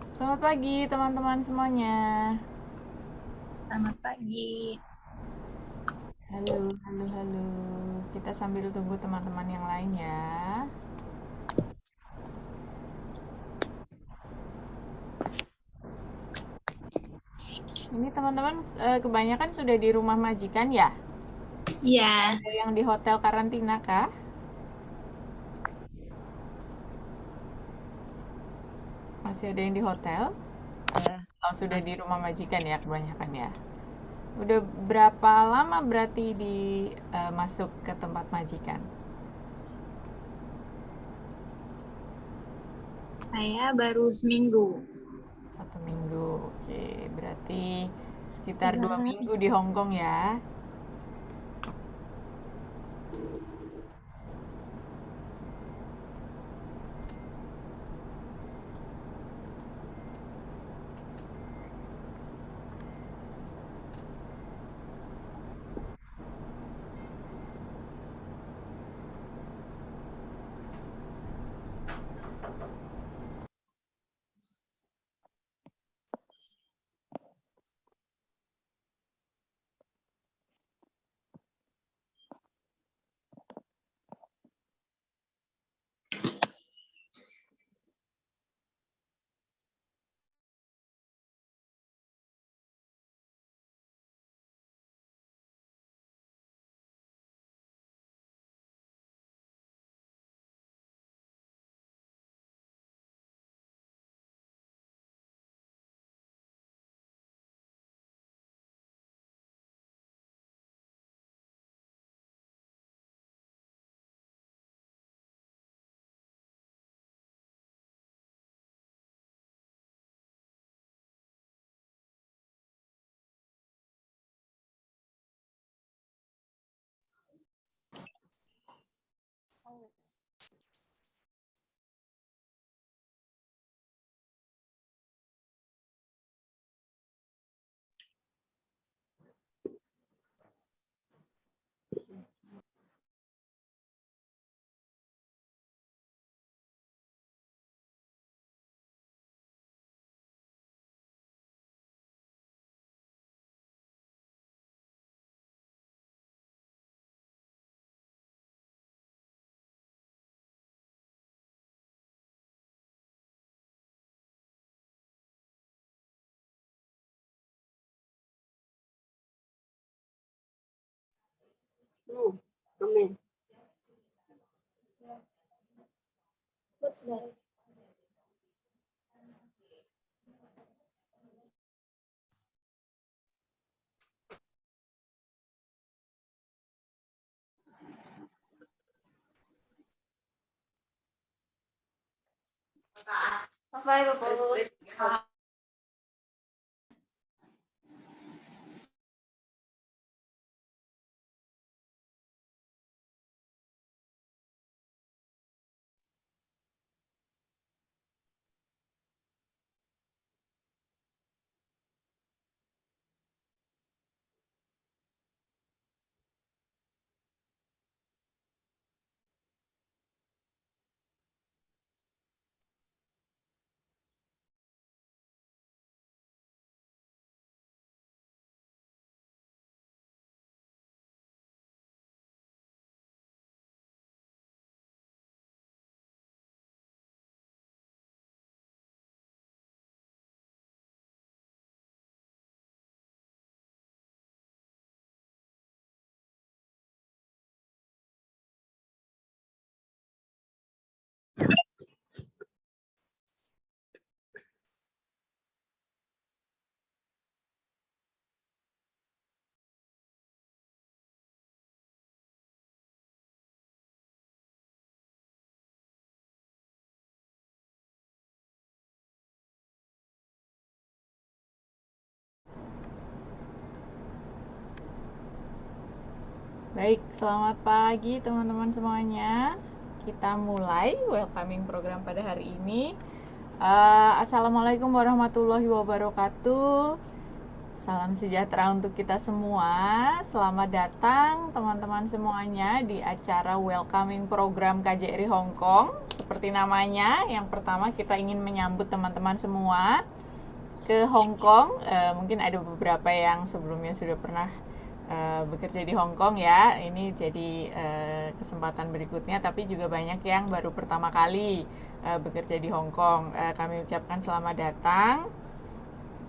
Selamat pagi teman-teman semuanya. Selamat pagi. Halo, halo, halo. Kita sambil tunggu teman-teman yang lain ya. Ini teman-teman kebanyakan sudah di rumah majikan ya? Iya, Ada yang di hotel karantina kah? Masih ada yang di hotel? ya. Kalau sudah Mas, di rumah majikan ya kebanyakan ya. Udah berapa lama berarti masuk ke tempat majikan? saya baru seminggu. 1 minggu. Oke, berarti sekitar 3 hari. dua minggu di Hong Kong ya. No, amen. What's that? Bye, Bapak. Baik, selamat pagi teman-teman semuanya. Kita mulai welcoming program pada hari ini. Assalamualaikum warahmatullahi wabarakatuh. Salam sejahtera untuk kita semua. Selamat datang teman-teman semuanya di acara welcoming program KJRI Hong Kong. Seperti namanya, yang pertama kita ingin menyambut teman-teman semua ke Hong Kong. Mungkin ada beberapa yang sebelumnya sudah pernah bekerja di Hong Kong ya. Ini jadi kesempatan berikutnya, tapi juga banyak yang baru pertama kali bekerja di Hong Kong. Kami ucapkan selamat datang.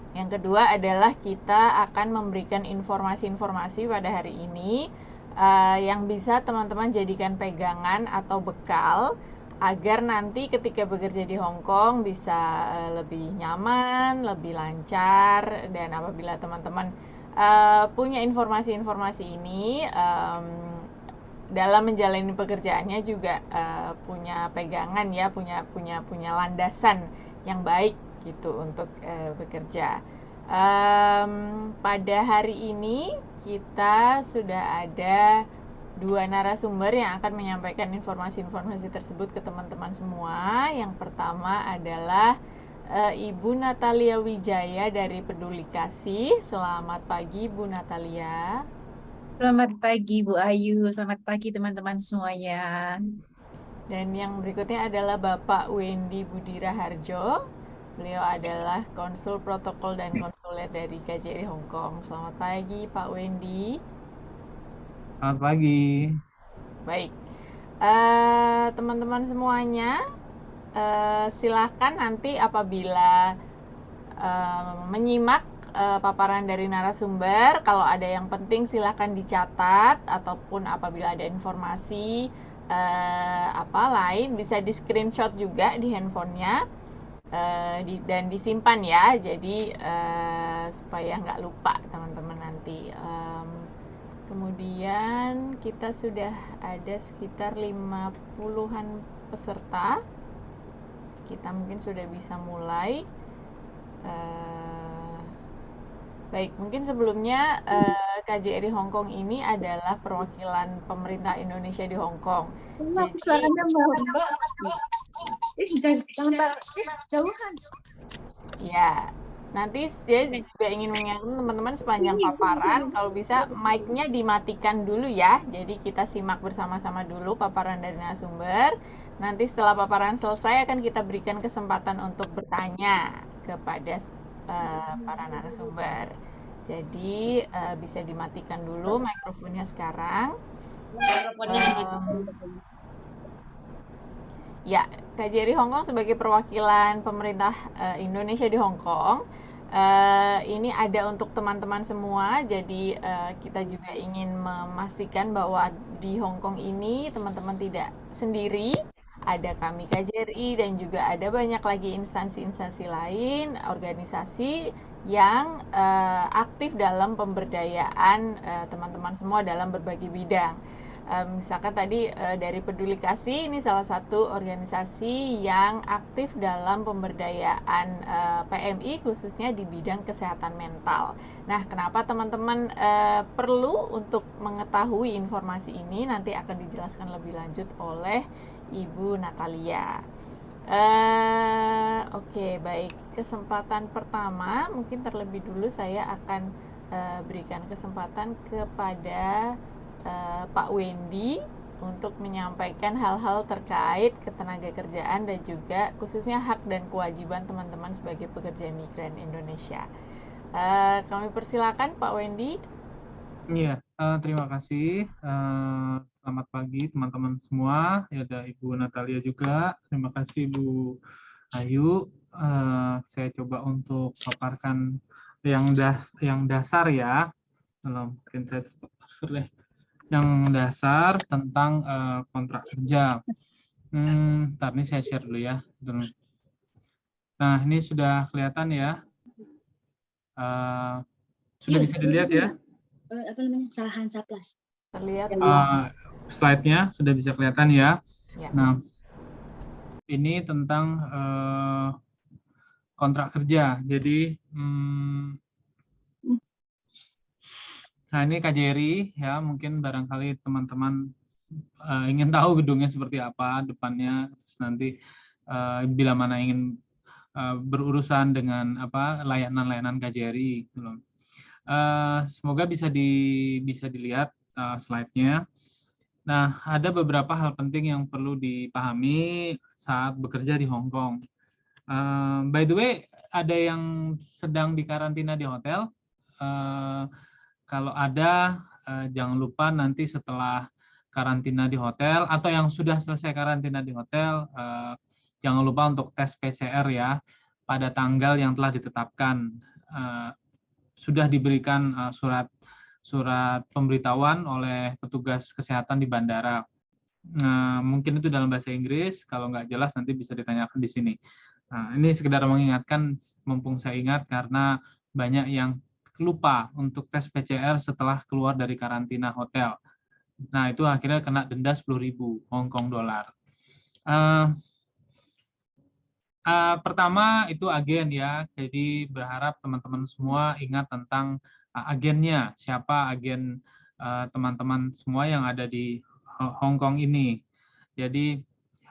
Yang kedua adalah kita akan memberikan informasi-informasi pada hari ini yang bisa teman-teman jadikan pegangan atau bekal agar nanti ketika bekerja di Hong Kong bisa lebih nyaman, lebih lancar, dan apabila teman-teman punya informasi-informasi ini dalam menjalani pekerjaannya juga punya pegangan ya, punya landasan yang baik gitu untuk bekerja. Pada hari ini kita sudah ada 2 narasumber yang akan menyampaikan informasi-informasi tersebut ke teman-teman semua. Yang pertama adalah Ibu Natalia Wijaya dari Peduli Kasih. Selamat pagi Bu Natalia. Selamat pagi Bu Ayu, selamat pagi teman-teman semuanya. Dan yang berikutnya adalah Bapak Wendy Budira Harjo. Beliau adalah konsul protokol dan konsuler dari KJRI Hong Kong. Selamat pagi Pak Wendy. Selamat pagi. Baik, teman-teman semuanya, silakan nanti apabila menyimak paparan dari narasumber, kalau ada yang penting silakan dicatat, ataupun apabila ada informasi lain bisa di screenshot juga di handphonenya dan disimpan ya, jadi supaya nggak lupa teman-teman nanti. Kemudian kita sudah ada sekitar 50-an peserta. Kita mungkin sudah bisa mulai. Baik, mungkin sebelumnya KJRI Hong Kong ini adalah perwakilan pemerintah Indonesia di Hong Kong. Jadi, suaranya Mbak. Jangan jauhan. Ya, nanti saya juga ingin mengingatkan teman-teman sepanjang paparan, kalau bisa mic-nya dimatikan dulu ya. Jadi kita simak bersama-sama dulu paparan dari narasumber. Nanti setelah paparan selesai akan kita berikan kesempatan untuk bertanya kepada para narasumber. Jadi bisa dimatikan dulu mikrofonnya sekarang. Ya, KJRI Hong Kong sebagai perwakilan pemerintah Indonesia di Hong Kong, ini ada untuk teman-teman semua. Jadi kita juga ingin memastikan bahwa di Hong Kong ini teman-teman tidak sendiri. Ada kami KJRI dan juga ada banyak lagi instansi-instansi lain, organisasi yang aktif dalam pemberdayaan teman-teman semua dalam berbagai bidang. Misalkan tadi dari Peduli Kasih, ini salah satu organisasi yang aktif dalam pemberdayaan PMI khususnya di bidang kesehatan mental. Nah, kenapa teman-teman perlu untuk mengetahui informasi ini, nanti akan dijelaskan lebih lanjut oleh Ibu Natalia. Oke, baik. Kesempatan pertama, mungkin terlebih dulu saya akan berikan kesempatan kepada Pak Wendy untuk menyampaikan hal-hal terkait ketenagakerjaan dan juga khususnya hak dan kewajiban teman-teman sebagai pekerja migran Indonesia. Kami persilakan Pak Wendy. Iya, terima kasih. Selamat pagi teman-teman semua. Ya, ada Ibu Natalia juga. Terima kasih Ibu Ayu. Saya coba untuk paparkan yang dasar ya. Mungkin saya deh. Yang dasar tentang kontrak kerja. Ntar ini saya share dulu ya. Nah, ini sudah kelihatan ya. Sudah bisa dilihat ya. Apa namanya? Salahan Saplas. Terlihat slide-nya sudah bisa kelihatan ya. Ya. Nah, ini tentang kontrak kerja. Jadi, nah ini KJRI ya, mungkin barangkali teman-teman ingin tahu gedungnya seperti apa depannya, nanti bila mana ingin berurusan dengan layanan-layanan KJRI. Semoga bisa dilihat slide-nya. Nah, ada beberapa hal penting yang perlu dipahami saat bekerja di Hong Kong. By the way, ada yang sedang dikarantina di hotel? Kalau ada, jangan lupa nanti setelah karantina di hotel atau yang sudah selesai karantina di hotel, jangan lupa untuk tes PCR ya pada tanggal yang telah ditetapkan. Sudah diberikan surat pemberitahuan oleh petugas kesehatan di bandara. Mungkin itu dalam bahasa Inggris, kalau nggak jelas nanti bisa ditanyakan di sini. Nah, ini sekedar mengingatkan, mumpung saya ingat, karena banyak yang lupa untuk tes PCR setelah keluar dari karantina hotel. Nah, itu akhirnya kena denda 10.000 Hong Kong dolar. Pertama itu agen ya, jadi berharap teman-teman semua ingat tentang agennya, siapa agen teman-teman semua yang ada di Hong Kong ini. Jadi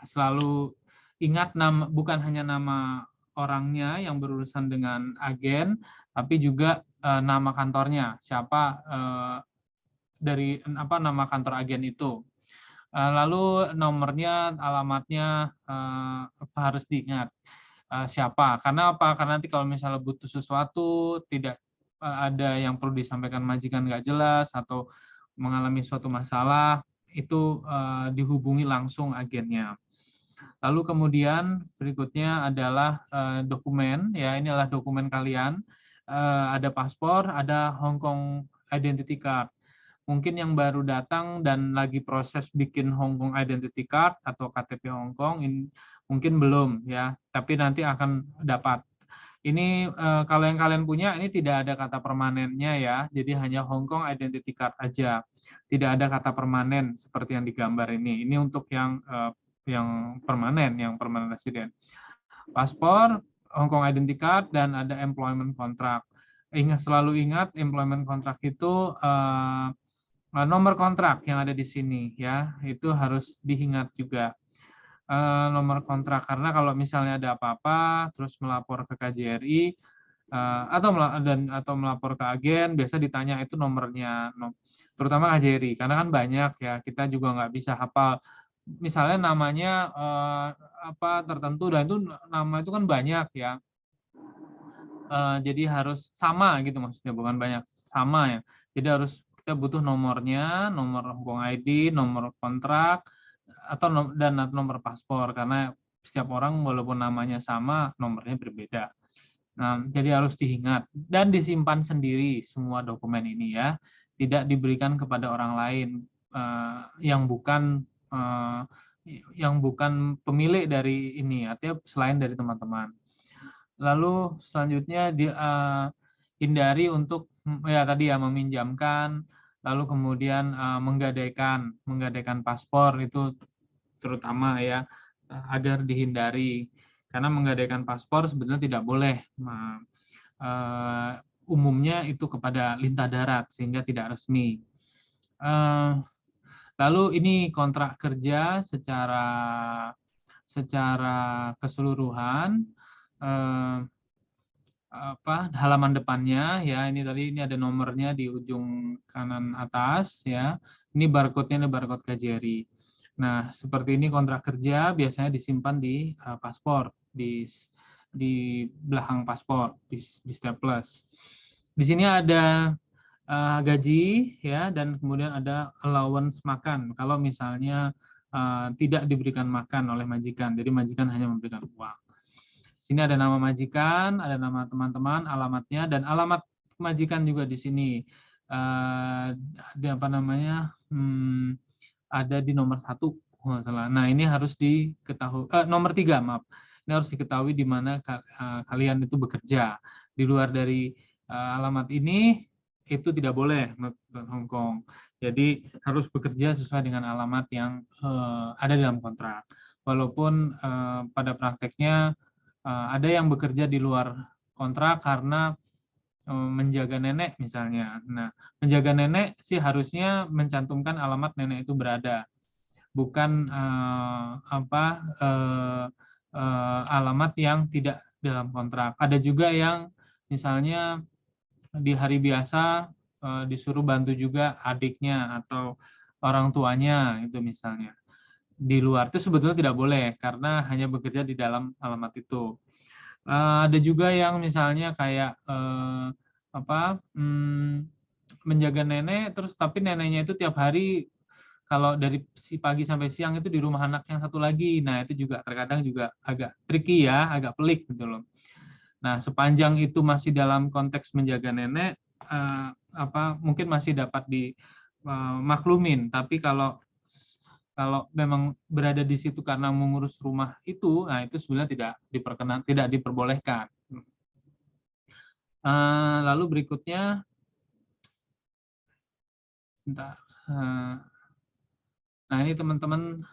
selalu ingat bukan hanya nama orangnya yang berurusan dengan agen, tapi juga nama kantornya, siapa dari nama kantor agen itu. Lalu nomornya, alamatnya harus diingat. Siapa? Karena apa? Karena nanti kalau misalnya butuh sesuatu, tidak ada yang perlu disampaikan majikan nggak jelas atau mengalami suatu masalah, itu dihubungi langsung agennya. Lalu kemudian berikutnya adalah dokumen, ya ini adalah dokumen kalian. Ada paspor, ada Hong Kong Identity Card. Mungkin yang baru datang dan lagi proses bikin Hong Kong Identity Card atau KTP Hong Kong, mungkin belum ya, tapi nanti akan dapat. Ini kalau yang kalian punya, ini tidak ada kata permanennya ya, jadi hanya Hong Kong Identity Card aja. Tidak ada kata permanen seperti yang digambar ini. Ini untuk yang permanen, yang permanen resident. Paspor, Hong Kong Identity Card, dan ada employment contract. Selalu ingat employment contract itu nomor kontrak yang ada di sini ya, itu harus diingat juga. Nomor kontrak, karena kalau misalnya ada apa-apa terus melapor ke KJRI atau melapor ke agen, biasa ditanya itu nomornya, terutama KJRI, karena kan banyak ya, kita juga nggak bisa hafal misalnya namanya tertentu, dan itu nama itu kan banyak ya, jadi harus sama gitu, maksudnya bukan banyak, sama ya, jadi harus kita butuh nomornya, nomor Hong Kong ID, nomor kontrak, atau dan nomor paspor, karena setiap orang walaupun namanya sama, nomornya berbeda. Nah, jadi harus diingat dan disimpan sendiri semua dokumen ini ya, tidak diberikan kepada orang lain yang bukan pemilik dari ini, artinya selain dari teman-teman. Lalu selanjutnya hindari untuk ya tadi ya, meminjamkan, lalu kemudian menggadaikan paspor, itu terutama ya, agar dihindari, karena menggadaikan paspor sebetulnya tidak boleh. Umumnya itu kepada lintah darat sehingga tidak resmi. Lalu ini kontrak kerja secara keseluruhan, halaman depannya ya, ini ada nomornya di ujung kanan atas ya, ini barcode-nya, ini barcode KJRI. Nah, seperti ini kontrak kerja biasanya disimpan di paspor, di belakang paspor, di staples. Di sini ada gaji ya, dan kemudian ada allowance makan kalau misalnya tidak diberikan makan oleh majikan, jadi majikan hanya memberikan uang. Sini ada nama majikan, ada nama teman-teman, alamatnya, dan alamat majikan juga di sini. Ada di nomor 1. Nah, ini harus diketahui, nomor 3, maaf. Ini harus diketahui di mana kalian itu bekerja. Di luar dari alamat ini, itu tidak boleh menurut Hong Kong. Jadi harus bekerja sesuai dengan alamat yang ada dalam kontrak. Walaupun pada prakteknya ada yang bekerja di luar kontrak karena menjaga nenek misalnya. Nah, menjaga nenek sih harusnya mencantumkan alamat nenek itu berada, bukan alamat yang tidak dalam kontrak. Ada juga yang misalnya di hari biasa disuruh bantu juga adiknya atau orang tuanya itu misalnya. Di luar itu sebetulnya tidak boleh karena hanya bekerja di dalam alamat itu. Ada juga yang misalnya kayak menjaga nenek, terus tapi neneknya itu tiap hari kalau dari pagi sampai siang itu di rumah anak yang satu lagi. Nah itu juga terkadang juga agak tricky ya, agak pelik gitu loh. Nah sepanjang itu masih dalam konteks menjaga nenek, mungkin masih dapat dimaklumin. Tapi kalau memang berada di situ karena mengurus rumah itu, nah itu sebenarnya tidak diperbolehkan. Lalu berikutnya, bentar. Nah ini teman-teman,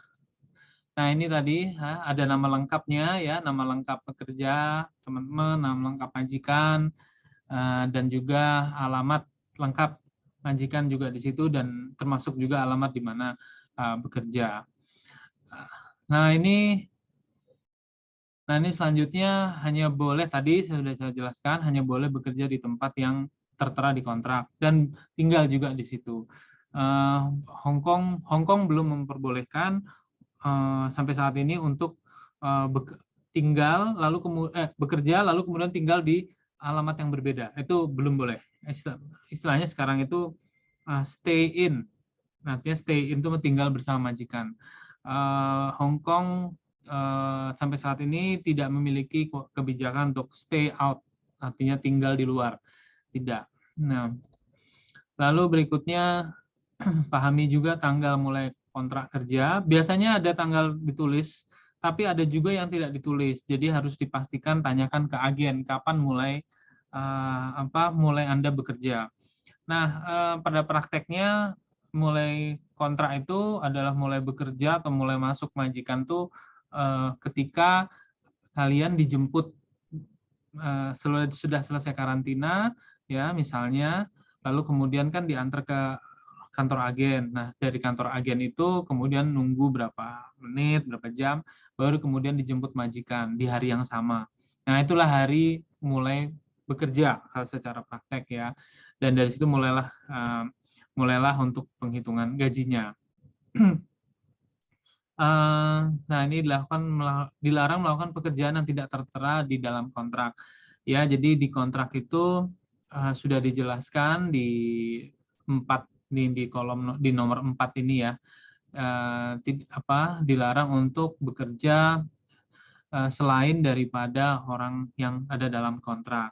nah ini tadi ada nama lengkapnya ya, nama lengkap pekerja teman-teman, nama lengkap majikan, dan juga alamat lengkap majikan juga di situ, dan termasuk juga alamat di mana bekerja. Nah ini selanjutnya hanya boleh, tadi sudah saya jelaskan, hanya boleh bekerja di tempat yang tertera di kontrak dan tinggal juga di situ. Hong Kong belum memperbolehkan sampai saat ini untuk bekerja lalu kemudian tinggal di alamat yang berbeda. Itu belum boleh. Istilahnya sekarang itu stay in. Artinya stay in itu tinggal bersama majikan. Hong Kong sampai saat ini tidak memiliki kebijakan untuk stay out, artinya tinggal di luar. Tidak. Nah, lalu berikutnya pahami juga tanggal mulai kontrak kerja. Biasanya ada tanggal ditulis, tapi ada juga yang tidak ditulis. Jadi harus dipastikan, tanyakan ke agen kapan mulai Anda bekerja. Nah, pada prakteknya mulai kontrak itu adalah mulai bekerja atau mulai masuk majikan tuh ketika kalian dijemput sudah selesai karantina ya misalnya, lalu kemudian kan diantar ke kantor agen. Nah, dari kantor agen itu kemudian nunggu berapa menit, berapa jam, baru kemudian dijemput majikan di hari yang sama. Nah, itulah hari mulai bekerja kalau secara praktek ya. Dan dari situ mulailah untuk penghitungan gajinya. Nah, ini dilarang melakukan pekerjaan yang tidak tertera di dalam kontrak. Ya, jadi di kontrak itu sudah dijelaskan di kolom di nomor 4 ini ya, dilarang untuk bekerja selain daripada orang yang ada dalam kontrak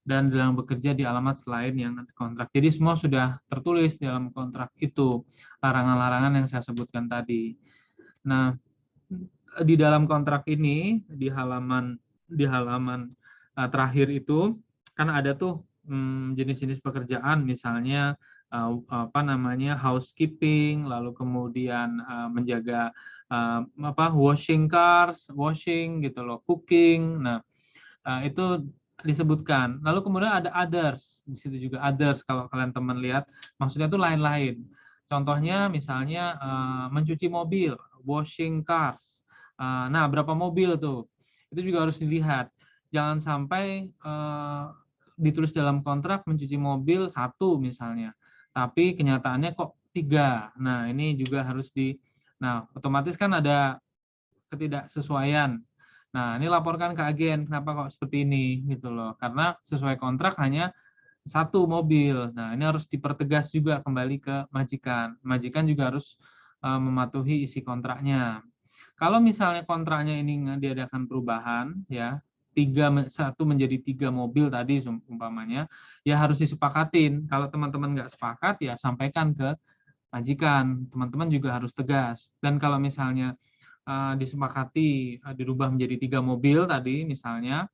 dan dalam bekerja di alamat selain yang ada kontrak. Jadi semua sudah tertulis di dalam kontrak itu, larangan-larangan yang saya sebutkan tadi. Nah, di dalam kontrak ini di halaman terakhir itu kan ada tuh jenis-jenis pekerjaan, misalnya housekeeping, lalu kemudian menjaga washing gitu loh, cooking. Nah, itu disebutkan. Lalu kemudian ada others, di situ juga others, kalau kalian teman lihat, maksudnya itu lain-lain. Contohnya misalnya mencuci mobil, washing cars. Nah, berapa mobil tuh? Itu juga harus dilihat. Jangan sampai ditulis dalam kontrak mencuci mobil 1 misalnya, tapi kenyataannya kok 3. Nah, ini juga harus nah, otomatis kan ada ketidaksesuaian. Nah, ini laporkan ke agen, kenapa kok seperti ini gitu loh. Karena sesuai kontrak hanya 1 mobil. Nah, ini harus dipertegas juga kembali ke majikan. Majikan juga harus mematuhi isi kontraknya. Kalau misalnya kontraknya ini diadakan perubahan ya, 1 menjadi 3 mobil tadi umpamanya, ya harus disepakatin. Kalau teman-teman nggak sepakat ya sampaikan ke majikan. Teman-teman juga harus tegas. Dan kalau misalnya disepakati dirubah menjadi 3 mobil tadi misalnya,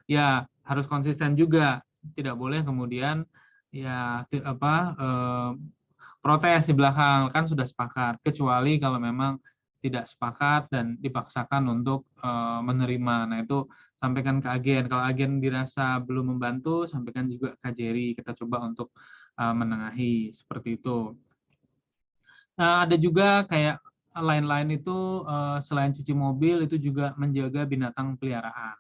ya harus konsisten juga. Tidak boleh kemudian ya protes di belakang, kan sudah sepakat, kecuali kalau memang tidak sepakat dan dipaksakan untuk menerima. Nah, itu sampaikan ke agen. Kalau agen dirasa belum membantu, sampaikan juga ke KJRI. Kita coba untuk menengahi seperti itu. Nah, ada juga kayak lain-lain itu selain cuci mobil itu juga menjaga binatang peliharaan.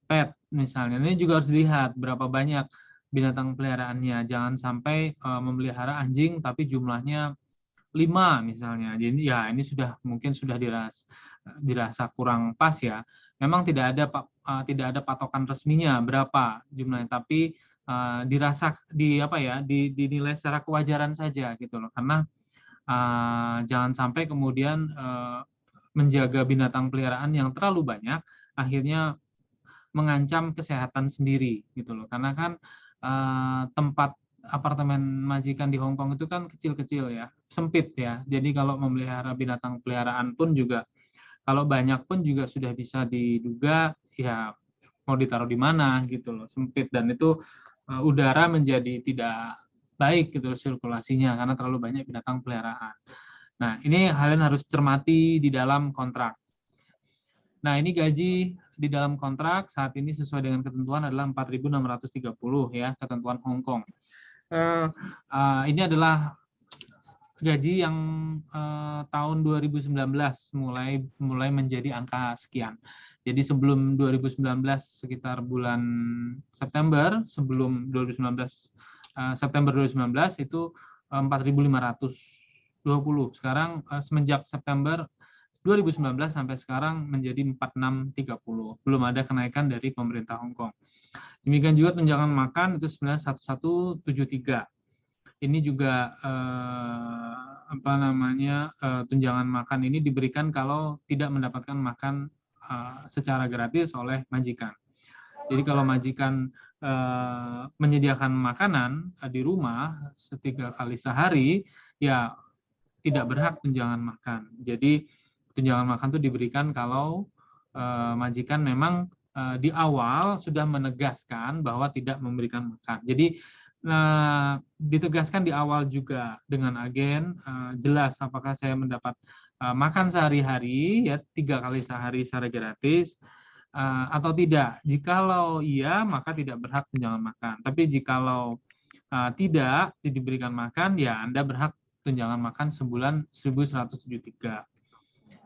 Pet misalnya, ini juga harus dilihat berapa banyak binatang peliharaannya. Jangan sampai memelihara anjing tapi jumlahnya 5 misalnya. Jadi ya ini mungkin sudah dirasa kurang pas ya. Memang tidak ada patokan resminya berapa jumlahnya, tapi dinilai secara kewajaran saja gitu loh. Karena jangan sampai kemudian menjaga binatang peliharaan yang terlalu banyak akhirnya mengancam kesehatan sendiri gitu loh. Karena kan tempat apartemen majikan di Hong Kong itu kan kecil-kecil ya, sempit ya. Jadi kalau memelihara binatang peliharaan pun juga, kalau banyak pun juga sudah bisa diduga ya mau ditaruh di mana gitu loh, sempit, dan itu udara menjadi tidak baik gitu loh sirkulasinya karena terlalu banyak binatang peliharaan. Nah, ini kalian harus cermati di dalam kontrak. Nah, ini gaji di dalam kontrak saat ini sesuai dengan ketentuan adalah 4.630 ya, ketentuan Hong Kong. Ini adalah gaji yang tahun 2019 mulai menjadi angka sekian. Jadi sebelum 2019 sekitar bulan September, sebelum 2019 September 2019 itu 4.520. Sekarang semenjak September 2019 sampai sekarang menjadi 4.630. Belum ada kenaikan dari pemerintah Hong Kong. Demikian juga tunjangan makan itu sebenarnya 1173. Ini juga tunjangan makan ini diberikan kalau tidak mendapatkan makan secara gratis oleh majikan. Jadi kalau majikan menyediakan makanan di rumah 3 kali sehari, ya tidak berhak tunjangan makan. Jadi tunjangan makan itu diberikan kalau majikan memang di awal sudah menegaskan bahwa tidak memberikan makan. Jadi ditegaskan di awal juga dengan agen jelas apakah saya mendapat makan sehari-hari ya 3 kali sehari secara gratis atau tidak. Jikalau iya maka tidak berhak tunjangan makan. Tapi jikalau tidak diberikan makan ya Anda berhak tunjangan makan sebulan 1.173.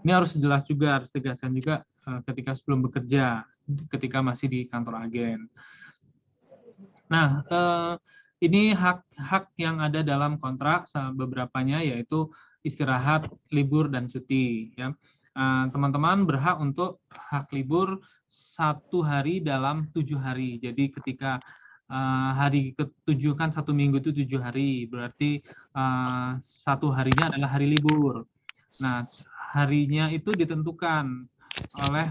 Ini harus jelas juga, harus tegaskan juga ketika sebelum bekerja, ketika masih di kantor agen. Nah, ini hak-hak yang ada dalam kontrak beberapanya yaitu istirahat, libur, dan cuti. Ya, teman-teman berhak untuk hak libur 1 hari dalam 7 hari. Jadi ketika hari ke-7 kan 1 minggu itu 7 hari, berarti 1 harinya adalah hari libur. Nah, harinya itu ditentukan oleh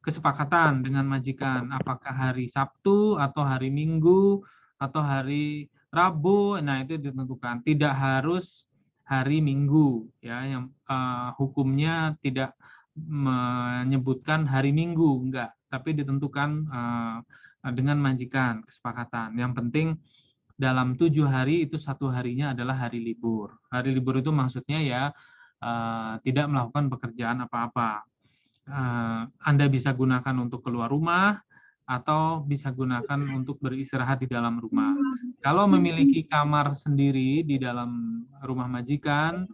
kesepakatan dengan majikan, apakah hari Sabtu atau hari Minggu atau hari Rabu. Nah, itu ditentukan. Tidak harus hari Minggu ya, yang hukumnya tidak menyebutkan hari Minggu, enggak, tapi ditentukan dengan majikan kesepakatan. Yang penting dalam 7 hari itu 1 harinya adalah hari libur. Hari libur itu maksudnya ya tidak melakukan pekerjaan apa-apa. Anda bisa gunakan untuk keluar rumah atau bisa gunakan untuk beristirahat di dalam rumah. Kalau memiliki kamar sendiri di dalam rumah majikan,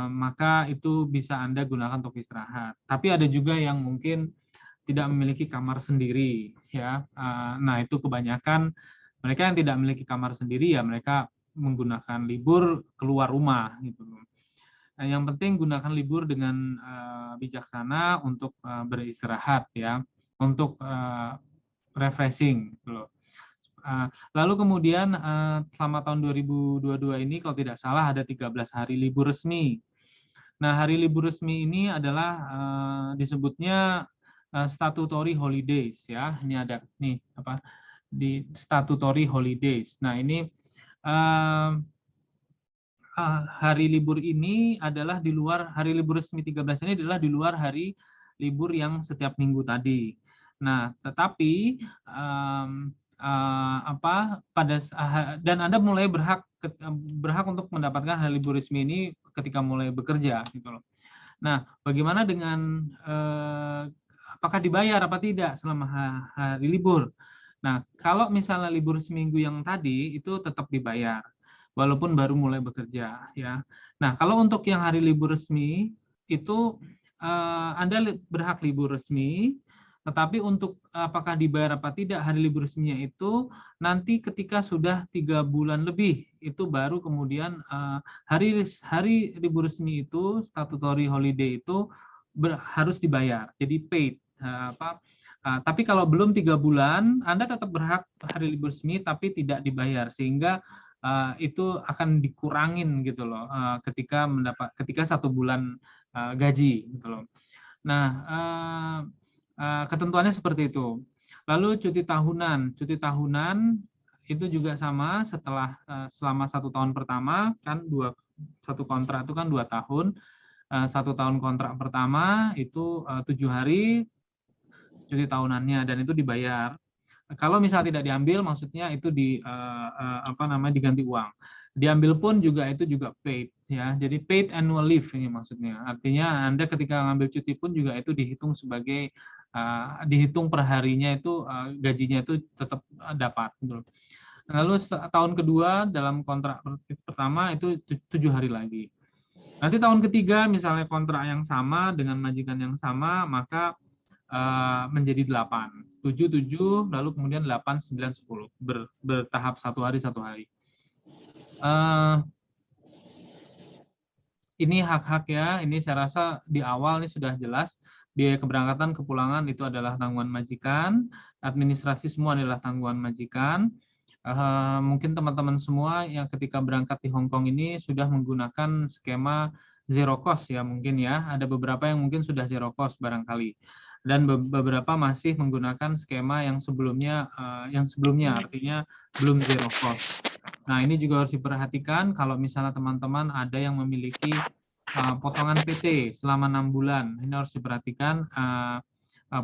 maka itu bisa Anda gunakan untuk istirahat. Tapi ada juga yang mungkin tidak memiliki kamar sendiri, ya. Nah, itu kebanyakan mereka yang tidak memiliki kamar sendiri ya mereka menggunakan libur keluar rumah gitu. Nah, yang penting gunakan libur dengan bijaksana untuk beristirahat ya, untuk refreshing gitu loh. Lalu kemudian selama tahun 2022 ini kalau tidak salah ada 13 hari libur resmi. Nah, hari libur resmi ini adalah disebutnya statutory holidays ya. Ini ada nih apa di statutory holidays. Nah, ini hari libur ini adalah di luar hari libur resmi 13 ini adalah di luar hari libur yang setiap minggu tadi. Nah, tetapi dan Anda mulai berhak untuk mendapatkan hari libur resmi ini ketika mulai bekerja gitu loh. Nah, bagaimana dengan apakah dibayar apa tidak selama hari libur? Nah, kalau misalnya libur seminggu yang tadi itu tetap dibayar walaupun baru mulai bekerja ya. Nah, kalau untuk yang hari libur resmi itu Anda berhak libur resmi Tetapi untuk apakah dibayar apa tidak hari libur resminya itu nanti ketika sudah 3 bulan lebih, itu baru kemudian hari libur resmi itu, statutory holiday itu harus dibayar, jadi paid. Tapi kalau belum 3 bulan, Anda tetap berhak hari libur resmi tapi tidak dibayar, sehingga itu akan dikurangin gitu loh ketika 1 bulan gaji gitu loh. Nah, ketentuannya seperti itu. Lalu cuti tahunan itu juga sama selama 1 tahun pertama kan satu kontrak itu kan 2 tahun. 1 tahun kontrak pertama itu 7 hari cuti tahunannya dan itu dibayar. Kalau misal tidak diambil, maksudnya itu diganti uang. Diambil pun itu juga paid ya. Jadi paid annual leave ini maksudnya. Artinya Anda ketika ngambil cuti pun juga itu dihitung sebagai dihitung per harinya itu gajinya itu tetap dapat. Lalu tahun kedua dalam kontrak pertama itu 7 hari lagi. Nanti tahun ketiga misalnya kontrak yang sama dengan majikan yang sama, maka menjadi 8, 7, lalu kemudian 8, 9, 10 bertahap 1 hari 1 hari. Ini hak-hak ya, ini saya rasa di awal ini sudah jelas. Biaya keberangkatan, kepulangan itu adalah tanggungan majikan, administrasi semua adalah tanggungan majikan. Mungkin teman-teman semua yang ketika berangkat di Hong Kong ini sudah menggunakan skema zero cost ya mungkin ya. Ada beberapa yang mungkin sudah zero cost barangkali. Dan beberapa masih menggunakan skema yang sebelumnya artinya belum zero cost. Nah, ini juga harus diperhatikan kalau misalnya teman-teman ada yang memiliki potongan PT selama 6 bulan. Ini harus diperhatikan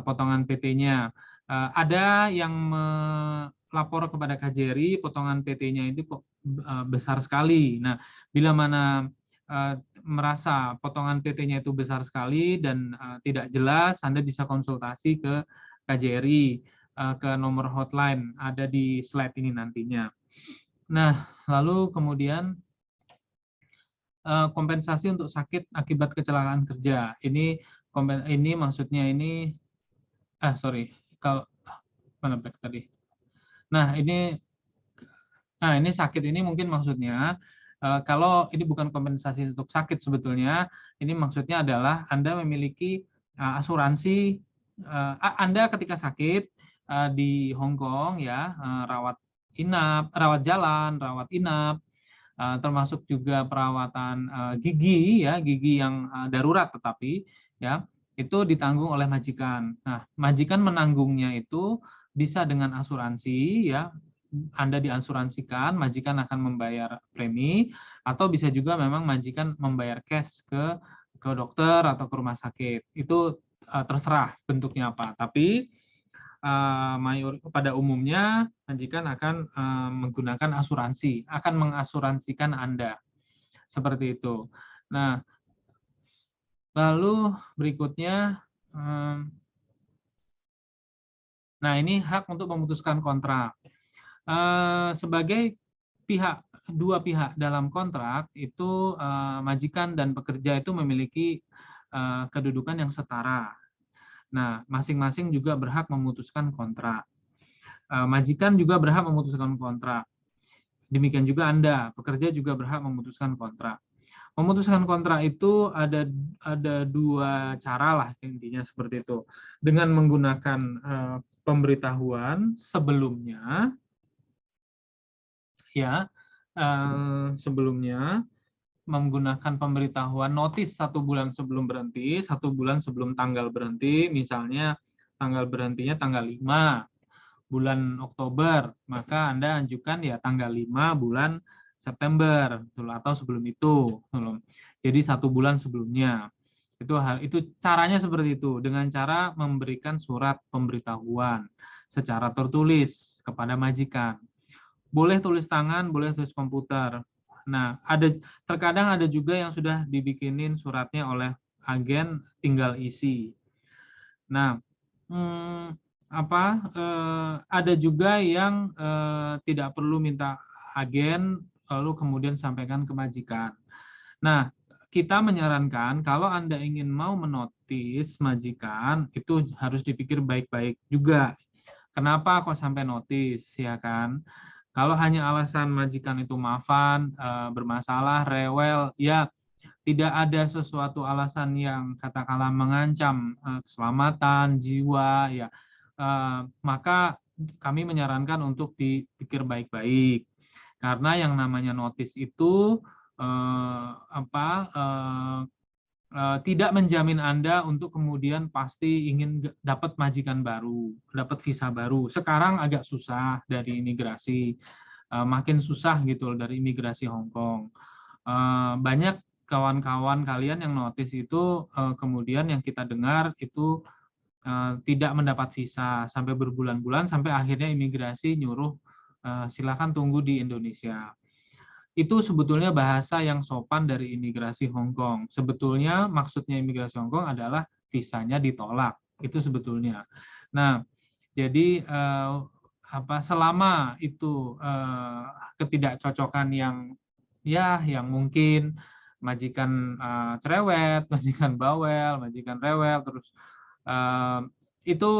potongan PT-nya. Ada yang melapor kepada KJRI, potongan PT-nya itu kok besar sekali. Nah, bila mana merasa potongan PT-nya itu besar sekali dan tidak jelas, Anda bisa konsultasi ke KJRI, ke nomor hotline, ada di slide ini nantinya. Nah, lalu kemudian kompensasi untuk sakit akibat kecelakaan kerja. Ini maksudnya ini, kalau mana back tadi. Nah, ini sakit ini mungkin maksudnya kalau ini bukan kompensasi untuk sakit sebetulnya, ini maksudnya adalah Anda memiliki asuransi, Anda ketika sakit di Hong Kong ya, rawat jalan, rawat inap, termasuk juga perawatan gigi ya, gigi yang darurat tetapi ya itu ditanggung oleh majikan. Nah, majikan menanggungnya itu bisa dengan asuransi ya, Anda diasuransikan, majikan akan membayar premi, atau bisa juga memang majikan membayar cash ke dokter atau ke rumah sakit. Itu terserah bentuknya apa. Tapi pada umumnya majikan akan menggunakan asuransi, akan mengasuransikan Anda. Seperti itu. Nah, lalu berikutnya, nah ini hak untuk memutuskan kontrak. Sebagai dua pihak dalam kontrak itu majikan dan pekerja itu memiliki kedudukan yang setara. Nah, masing-masing juga berhak memutuskan kontrak. Majikan juga berhak memutuskan kontrak. Demikian juga Anda, pekerja juga berhak memutuskan kontrak. Memutuskan kontrak itu ada 2 cara lah intinya seperti itu. Dengan menggunakan pemberitahuan sebelumnya, ya, sebelumnya menggunakan pemberitahuan notis 1 bulan sebelum berhenti, 1 bulan sebelum tanggal berhenti, misalnya tanggal berhentinya tanggal 5 bulan Oktober, maka Anda ajukan ya tanggal 5 bulan September, atau sebelum itu. Jadi 1 bulan sebelumnya. Itu caranya seperti itu, dengan cara memberikan surat pemberitahuan secara tertulis kepada majikan. Boleh tulis tangan, boleh tulis komputer. Nah, terkadang ada juga yang sudah dibikinin suratnya oleh agen, tinggal isi. Nah, ada juga yang tidak perlu minta agen, lalu kemudian sampaikan ke majikan. Nah, kita menyarankan kalau Anda ingin mau menotis majikan, itu harus dipikir baik-baik juga. Kenapa kok sampai notis, ya kan? Kalau hanya alasan majikan itu maafan, bermasalah, rewel, ya tidak ada sesuatu alasan yang katakanlah mengancam keselamatan jiwa, ya, maka kami menyarankan untuk dipikir baik-baik. Karena yang namanya notis itu tidak menjamin Anda untuk kemudian pasti ingin dapat majikan baru, dapat visa baru. Sekarang agak susah dari imigrasi, makin susah gitu loh dari imigrasi Hong Kong. Banyak kawan-kawan kalian yang notis itu kemudian yang kita dengar itu tidak mendapat visa sampai berbulan-bulan, sampai akhirnya imigrasi nyuruh silakan tunggu di Indonesia. Itu sebetulnya bahasa yang sopan dari imigrasi Hong Kong. Sebetulnya maksudnya imigrasi Hong Kong adalah visanya ditolak. Itu sebetulnya. Nah, jadi selama itu ketidakcocokan yang mungkin majikan cerewet, majikan bawel, majikan rewel, terus itu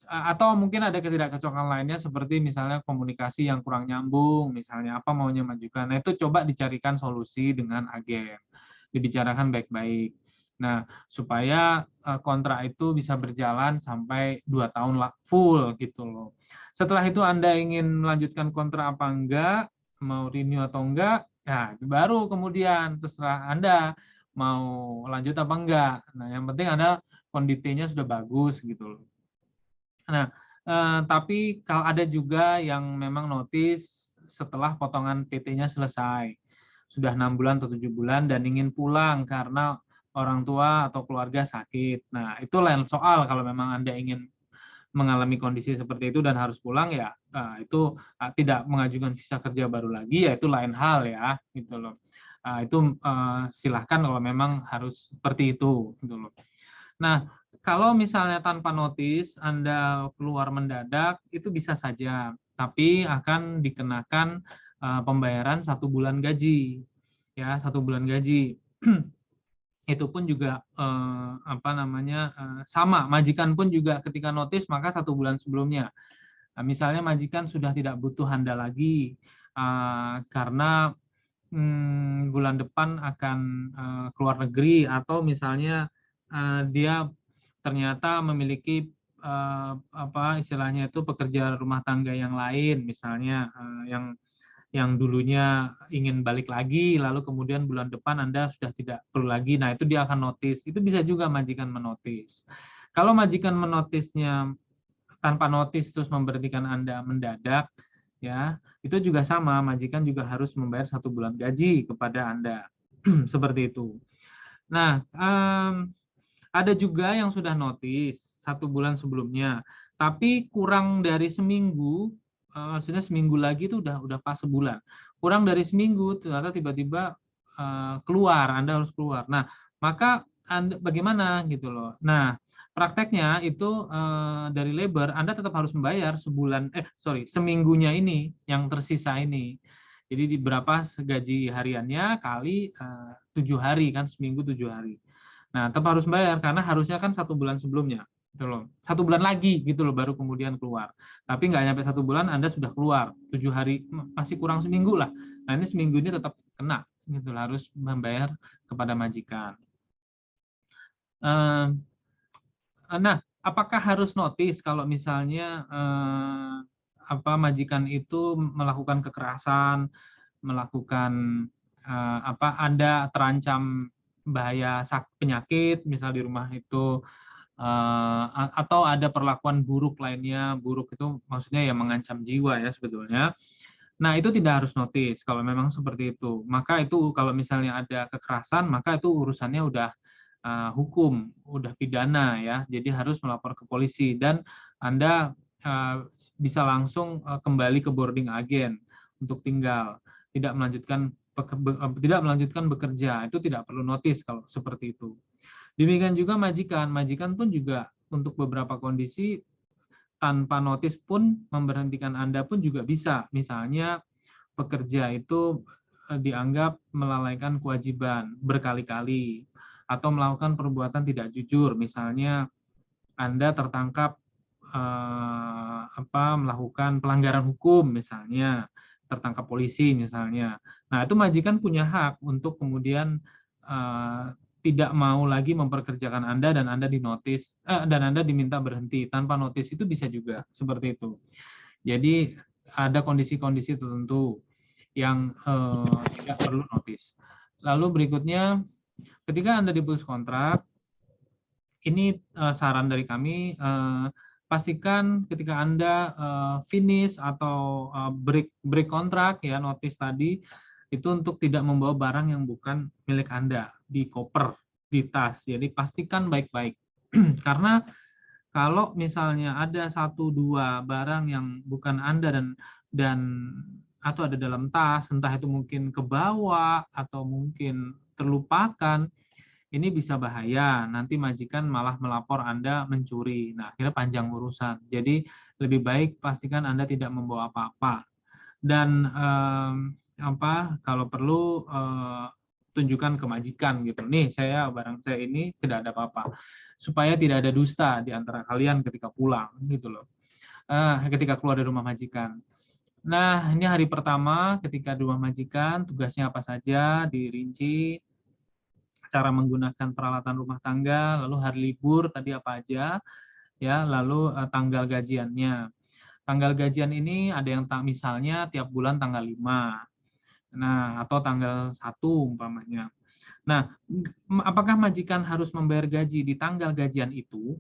atau mungkin ada ketidakcocokan lainnya seperti misalnya komunikasi yang kurang nyambung, misalnya apa maunya majikan. Nah, itu coba dicarikan solusi dengan agen, dibicarakan baik-baik. Nah, supaya kontrak itu bisa berjalan sampai 2 tahun full gitu loh. Setelah itu Anda ingin melanjutkan kontrak apa enggak, mau renew atau enggak, ya baru kemudian terserah Anda mau lanjut apa enggak. Nah, yang penting Anda kondisinya sudah bagus gitu loh. Nah, tapi kalau ada juga yang memang notis setelah potongan PT-nya selesai, sudah 6 bulan atau 7 bulan dan ingin pulang karena orang tua atau keluarga sakit. Nah, itu lain soal kalau memang Anda ingin mengalami kondisi seperti itu dan harus pulang, ya itu tidak mengajukan visa kerja baru lagi, ya itu lain hal ya, gitu loh. Itu silahkan kalau memang harus seperti itu, gitu loh. Nah, kalau misalnya tanpa notis Anda keluar mendadak, itu bisa saja, tapi akan dikenakan pembayaran 1 bulan gaji, ya 1 bulan gaji. Itu pun juga sama, majikan pun juga ketika notis maka 1 bulan sebelumnya. Nah, misalnya majikan sudah tidak butuh Anda lagi karena bulan depan akan keluar negeri, atau misalnya dia ternyata memiliki istilahnya itu pekerja rumah tangga yang lain, misalnya yang dulunya ingin balik lagi, lalu kemudian bulan depan Anda sudah tidak perlu lagi. Nah, itu dia akan notis. Itu bisa juga majikan menotis. Kalau majikan menotisnya tanpa notis terus memberhentikan Anda mendadak, ya itu juga sama, majikan juga harus membayar 1 bulan gaji kepada Anda. Seperti itu. Nah, ada juga yang sudah notis 1 bulan sebelumnya, tapi kurang dari seminggu, maksudnya seminggu lagi itu udah pas sebulan. Kurang dari seminggu ternyata tiba-tiba keluar, Anda harus keluar. Nah, maka Anda bagaimana gitu loh. Nah, prakteknya itu dari labor Anda tetap harus membayar seminggunya ini yang tersisa ini. Jadi di berapa gaji hariannya kali 7 hari kan, seminggu 7 hari. Nah, tetap harus bayar karena harusnya kan 1 bulan sebelumnya, gitu loh. 1 bulan lagi gitu loh baru kemudian keluar. Tapi nggak nyampe 1 bulan Anda sudah keluar, 7 hari masih kurang seminggu lah. Nah, ini seminggu ini tetap kena, gitu loh, harus membayar kepada majikan. Nah, apakah harus notis kalau misalnya majikan itu melakukan kekerasan, melakukan Anda terancam bahaya penyakit misal di rumah itu, atau ada perlakuan buruk lainnya. Buruk itu maksudnya ya mengancam jiwa ya sebetulnya. Nah, itu tidak harus notis kalau memang seperti itu. Maka itu kalau misalnya ada kekerasan, maka itu urusannya udah hukum, udah pidana ya. Jadi harus melapor ke polisi dan Anda bisa langsung kembali ke boarding agent untuk tinggal, tidak melanjutkan bekerja. Itu tidak perlu notis kalau seperti itu. Demikian juga majikan pun juga untuk beberapa kondisi tanpa notis pun memberhentikan Anda pun juga bisa. Misalnya pekerja itu dianggap melalaikan kewajiban berkali-kali atau melakukan perbuatan tidak jujur, misalnya Anda tertangkap melakukan pelanggaran hukum, misalnya tertangkap polisi misalnya. Nah, itu majikan punya hak untuk kemudian tidak mau lagi memperkerjakan Anda dan Anda dinotis dan Anda diminta berhenti tanpa notis, itu bisa juga seperti itu. Jadi ada kondisi-kondisi tertentu yang tidak perlu notis. Lalu berikutnya, ketika Anda diputus kontrak, ini saran dari kami, pastikan ketika Anda finish atau break kontrak ya, notis tadi, itu untuk tidak membawa barang yang bukan milik Anda di koper, di tas. Jadi pastikan baik-baik. Karena kalau misalnya ada 1-2 barang yang bukan Anda dan atau ada dalam tas, entah itu mungkin kebawa atau mungkin terlupakan, ini bisa bahaya. Nanti majikan malah melapor Anda mencuri. Nah, akhirnya panjang urusan. Jadi lebih baik pastikan Anda tidak membawa apa-apa. Dan kalau perlu tunjukkan ke majikan gitu. Nih, barang saya ini tidak ada apa-apa. Supaya tidak ada dusta di antara kalian ketika pulang gitu loh. Ketika keluar dari rumah majikan. Nah, ini hari pertama ketika di rumah majikan, tugasnya apa saja dirinci, cara menggunakan peralatan rumah tangga, lalu hari libur tadi apa aja, ya, lalu tanggal gajiannya. Tanggal gajian ini ada yang misalnya tiap bulan tanggal 5. Nah, atau tanggal 1 umpamanya. Nah, apakah majikan harus membayar gaji di tanggal gajian itu?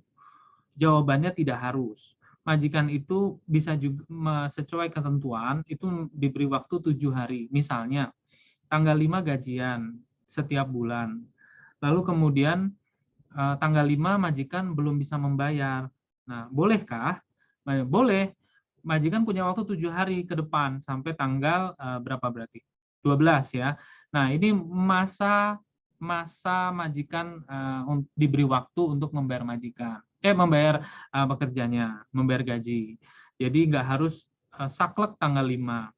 Jawabannya tidak harus. Majikan itu bisa juga sesuai ketentuan itu diberi waktu 7 hari. Misalnya, tanggal 5 gajian setiap bulan. Lalu kemudian tanggal 5 majikan belum bisa membayar. Nah, bolehkah? Boleh. Majikan punya waktu 7 hari ke depan sampai tanggal berapa berarti? 12 ya. Nah, ini masa majikan diberi waktu untuk membayar majikan. Membayar pekerjanya, membayar gaji. Jadi nggak harus saklek tanggal 5.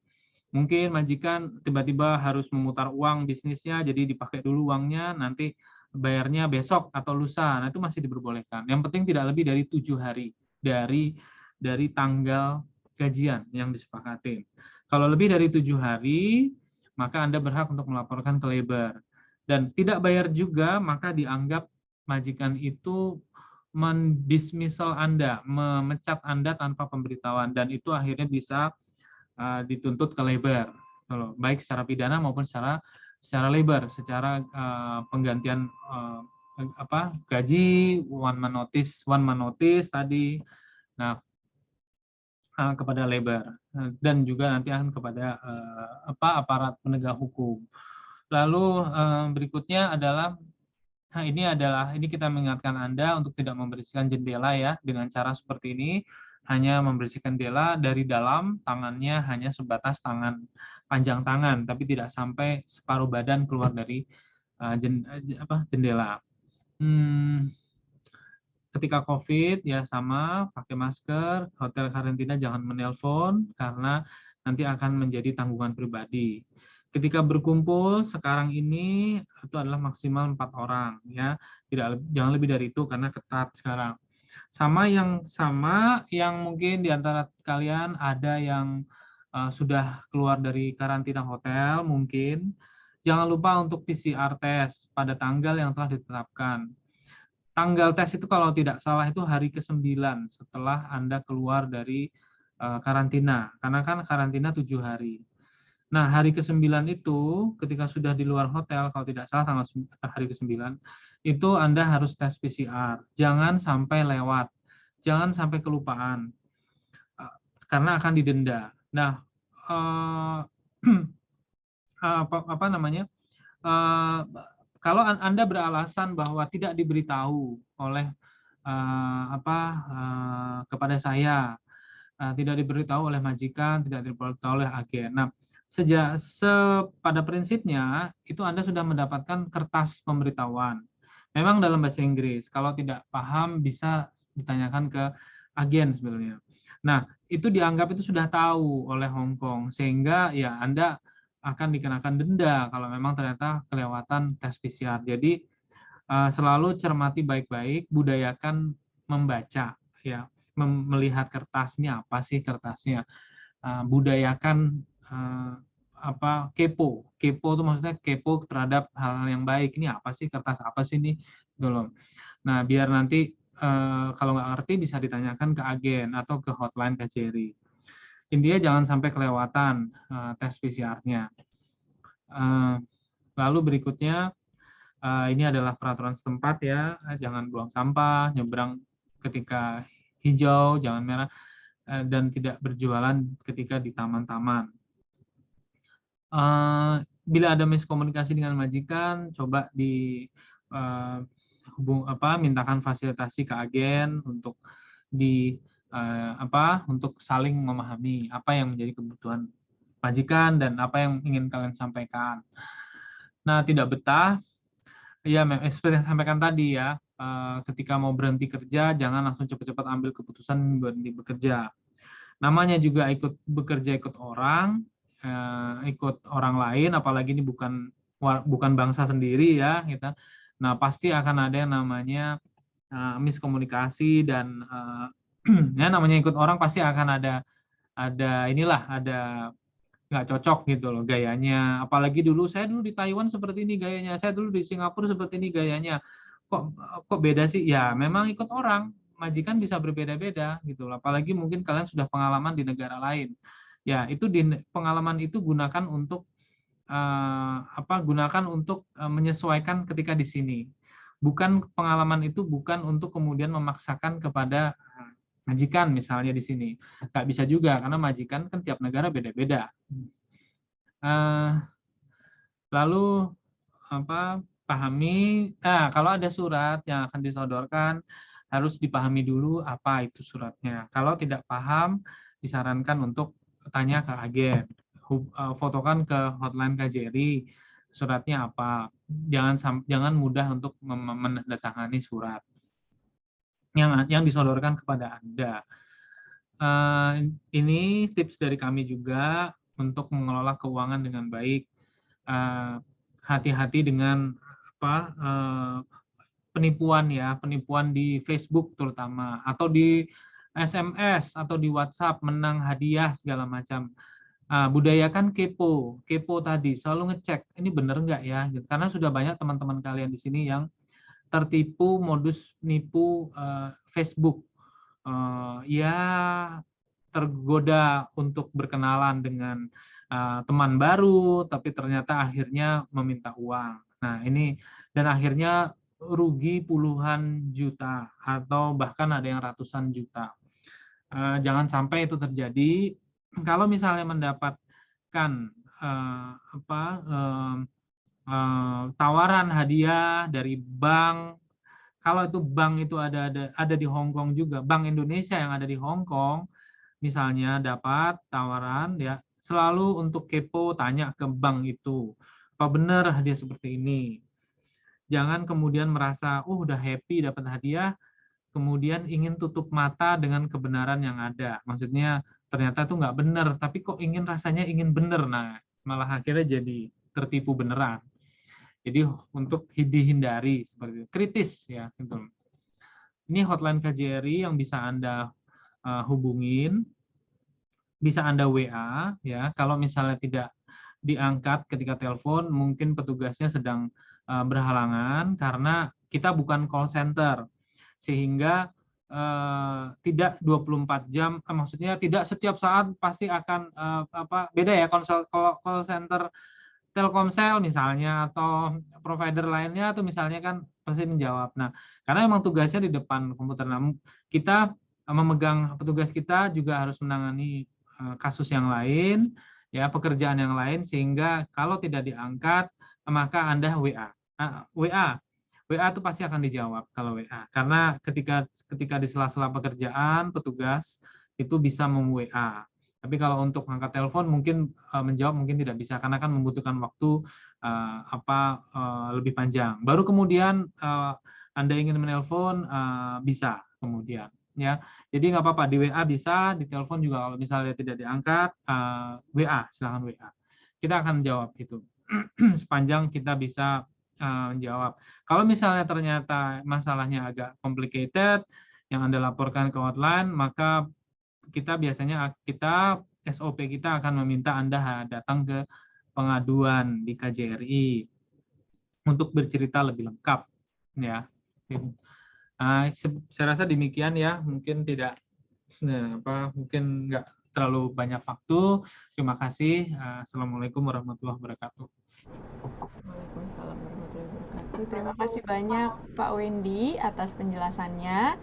Mungkin majikan tiba-tiba harus memutar uang bisnisnya, jadi dipakai dulu uangnya, nanti bayarnya besok atau lusa. Nah, itu masih diperbolehkan. Yang penting tidak lebih dari 7 hari dari tanggal gajian yang disepakati. Kalau lebih dari 7 hari, maka Anda berhak untuk melaporkan ke labor. Dan tidak bayar juga, maka dianggap majikan itu mendismissal Anda, memecat Anda tanpa pemberitahuan. Dan itu akhirnya bisa dituntut ke labor, baik secara pidana maupun secara labor, secara penggantian gaji, one man notice tadi. Nah, kepada labor dan juga nanti akan kepada aparat penegak hukum. Lalu berikutnya adalah ini kita mengingatkan Anda untuk tidak membersihkan jendela ya dengan cara seperti ini. Hanya membersihkan jendela dari dalam, tangannya hanya sebatas panjang tangan, tapi tidak sampai separuh badan keluar dari jendela. Ketika COVID ya sama, pakai masker, hotel karantina jangan menelpon karena nanti akan menjadi tanggungan pribadi. Ketika berkumpul sekarang ini itu adalah maksimal 4 orang ya, jangan lebih dari itu karena ketat sekarang. Sama yang mungkin di antara kalian ada yang sudah keluar dari karantina hotel mungkin, jangan lupa untuk PCR test pada tanggal yang telah ditetapkan. Tanggal tes itu kalau tidak salah itu hari ke-9 setelah Anda keluar dari karantina, karena kan karantina 7 hari. Nah, hari ke-9 itu ketika sudah di luar hotel, kalau tidak salah hari ke-9, itu Anda harus tes PCR. Jangan sampai lewat, jangan sampai kelupaan, karena akan didenda. Nah, kalau Anda beralasan bahwa tidak diberitahu oleh kepada saya, tidak diberitahu oleh majikan, tidak diberitahu oleh agen. Nah, pada prinsipnya itu Anda sudah mendapatkan kertas pemberitahuan. Memang dalam bahasa Inggris, kalau tidak paham bisa ditanyakan ke agen sebenarnya. Nah, itu dianggap itu sudah tahu oleh Hong Kong, sehingga ya Anda akan dikenakan denda kalau memang ternyata kelewatan tes PCR. Jadi selalu cermati baik-baik, budayakan membaca, ya, melihat kertasnya apa sih kertasnya, budayakan kepo itu maksudnya kepo terhadap hal-hal yang baik. Ini apa sih, kertas apa sih ini, gitu loh. Nah, biar nanti kalau nggak ngerti bisa ditanyakan ke agen atau ke hotline KJRI. Intinya jangan sampai kelewatan tes PCR-nya. Lalu berikutnya, ini adalah peraturan setempat ya, jangan buang sampah, nyebrang ketika hijau, jangan merah, dan tidak berjualan ketika di taman-taman. Bila ada miskomunikasi dengan majikan, coba mintakan fasilitasi ke agen untuk untuk saling memahami apa yang menjadi kebutuhan majikan dan apa yang ingin kalian sampaikan. Nah, tidak betah, ya seperti yang sampaikan tadi ya, ketika mau berhenti kerja, jangan langsung cepat-cepat ambil keputusan berhenti bekerja. Namanya juga bekerja ikut orang lain, apalagi ini bukan bangsa sendiri ya, gitu. Nah, pasti akan ada yang namanya miskomunikasi dan ya namanya ikut orang pasti akan ada nggak cocok gitu loh gayanya. Apalagi saya dulu di Taiwan seperti ini gayanya, saya dulu di Singapura seperti ini gayanya. Kok beda sih? Ya memang ikut orang, majikan bisa berbeda-beda gitu loh. Apalagi mungkin kalian sudah pengalaman di negara lain. Ya, itu pengalaman itu gunakan untuk menyesuaikan ketika di sini. Pengalaman itu bukan untuk kemudian memaksakan kepada majikan misalnya di sini. Nggak bisa juga, karena majikan kan tiap negara beda-beda. Lalu pahami, kalau ada surat yang akan disodorkan, harus dipahami dulu apa itu suratnya. Kalau tidak paham, disarankan untuk tanya ke agen, fotokan ke hotline KJRI, suratnya apa. Jangan mudah untuk menandatangani surat yang disodorkan kepada Anda. Ini tips dari kami juga untuk mengelola keuangan dengan baik. Hati-hati dengan penipuan di Facebook terutama, atau di SMS atau di WhatsApp, menang hadiah segala macam. Budayakan kepo tadi, selalu ngecek ini benar nggak ya, karena sudah banyak teman-teman kalian di sini yang tertipu modus nipu Facebook, ya tergoda untuk berkenalan dengan teman baru, tapi ternyata akhirnya meminta uang. Nah ini, dan akhirnya rugi puluhan juta atau bahkan ada yang ratusan juta. Jangan sampai itu terjadi. Kalau misalnya mendapatkan tawaran hadiah dari bank, kalau itu bank itu ada di Hong Kong juga, Bank Indonesia yang ada di Hong Kong, misalnya dapat tawaran, ya selalu untuk kepo, tanya ke bank itu, apa benar hadiah seperti ini. Jangan kemudian merasa, udah happy dapat hadiah, kemudian ingin tutup mata dengan kebenaran yang ada. Maksudnya ternyata itu nggak benar, tapi kok rasanya ingin benar. Nah, malah akhirnya jadi tertipu beneran. Jadi untuk dihindari seperti itu. Kritis ya. Gitu. Ini hotline KJRI yang bisa Anda hubungin, bisa Anda WA ya. Kalau misalnya tidak diangkat ketika telepon, mungkin petugasnya sedang berhalangan karena kita bukan call center. Sehingga tidak 24 jam, maksudnya tidak setiap saat pasti akan beda ya, call center Telkomsel misalnya atau provider lainnya tuh misalnya kan pasti menjawab. Nah, karena memang tugasnya di depan komputer. Nah, kita petugas kita juga harus menangani kasus yang lain, ya pekerjaan yang lain, sehingga kalau tidak diangkat maka Anda WA itu pasti akan dijawab kalau WA, karena ketika di sela-sela pekerjaan petugas itu bisa mem-WA. Tapi kalau untuk angkat telepon mungkin menjawab mungkin tidak bisa, karena kan membutuhkan waktu lebih panjang. Baru kemudian Anda ingin menelpon bisa kemudian ya. Jadi nggak apa-apa, di WA bisa, di telepon juga kalau misalnya tidak diangkat WA, silakan WA. kita akan jawab itu sepanjang kita bisa jawab. Kalau misalnya ternyata masalahnya agak complicated yang Anda laporkan ke hotline, maka kita biasanya SOP kita akan meminta Anda datang ke pengaduan di KJRI untuk bercerita lebih lengkap, ya. Saya rasa demikian ya, mungkin tidak mungkin nggak terlalu banyak waktu. Terima kasih. Assalamualaikum warahmatullahi wabarakatuh. Waalaikumsalam warahmatullahi wabarakatuh. Terima kasih banyak Pak Wendy atas penjelasannya.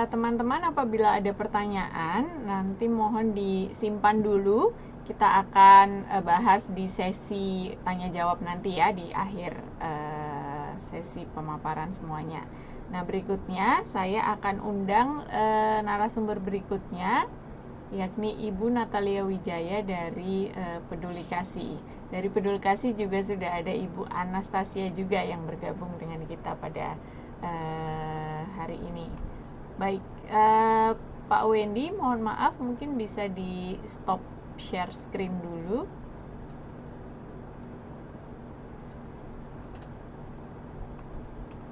Teman-teman, apabila ada pertanyaan, nanti mohon disimpan dulu. Kita akan bahas di sesi tanya jawab nanti ya, di akhir sesi pemaparan semuanya. Nah, berikutnya saya akan undang narasumber berikutnya, yakni Ibu Natalia Wijaya dari Peduli Kasih. Dari Peduli Kasih juga sudah ada Ibu Anastasia juga yang bergabung dengan kita pada hari ini. Baik, Pak Wendy, mohon maaf mungkin bisa di stop share screen dulu.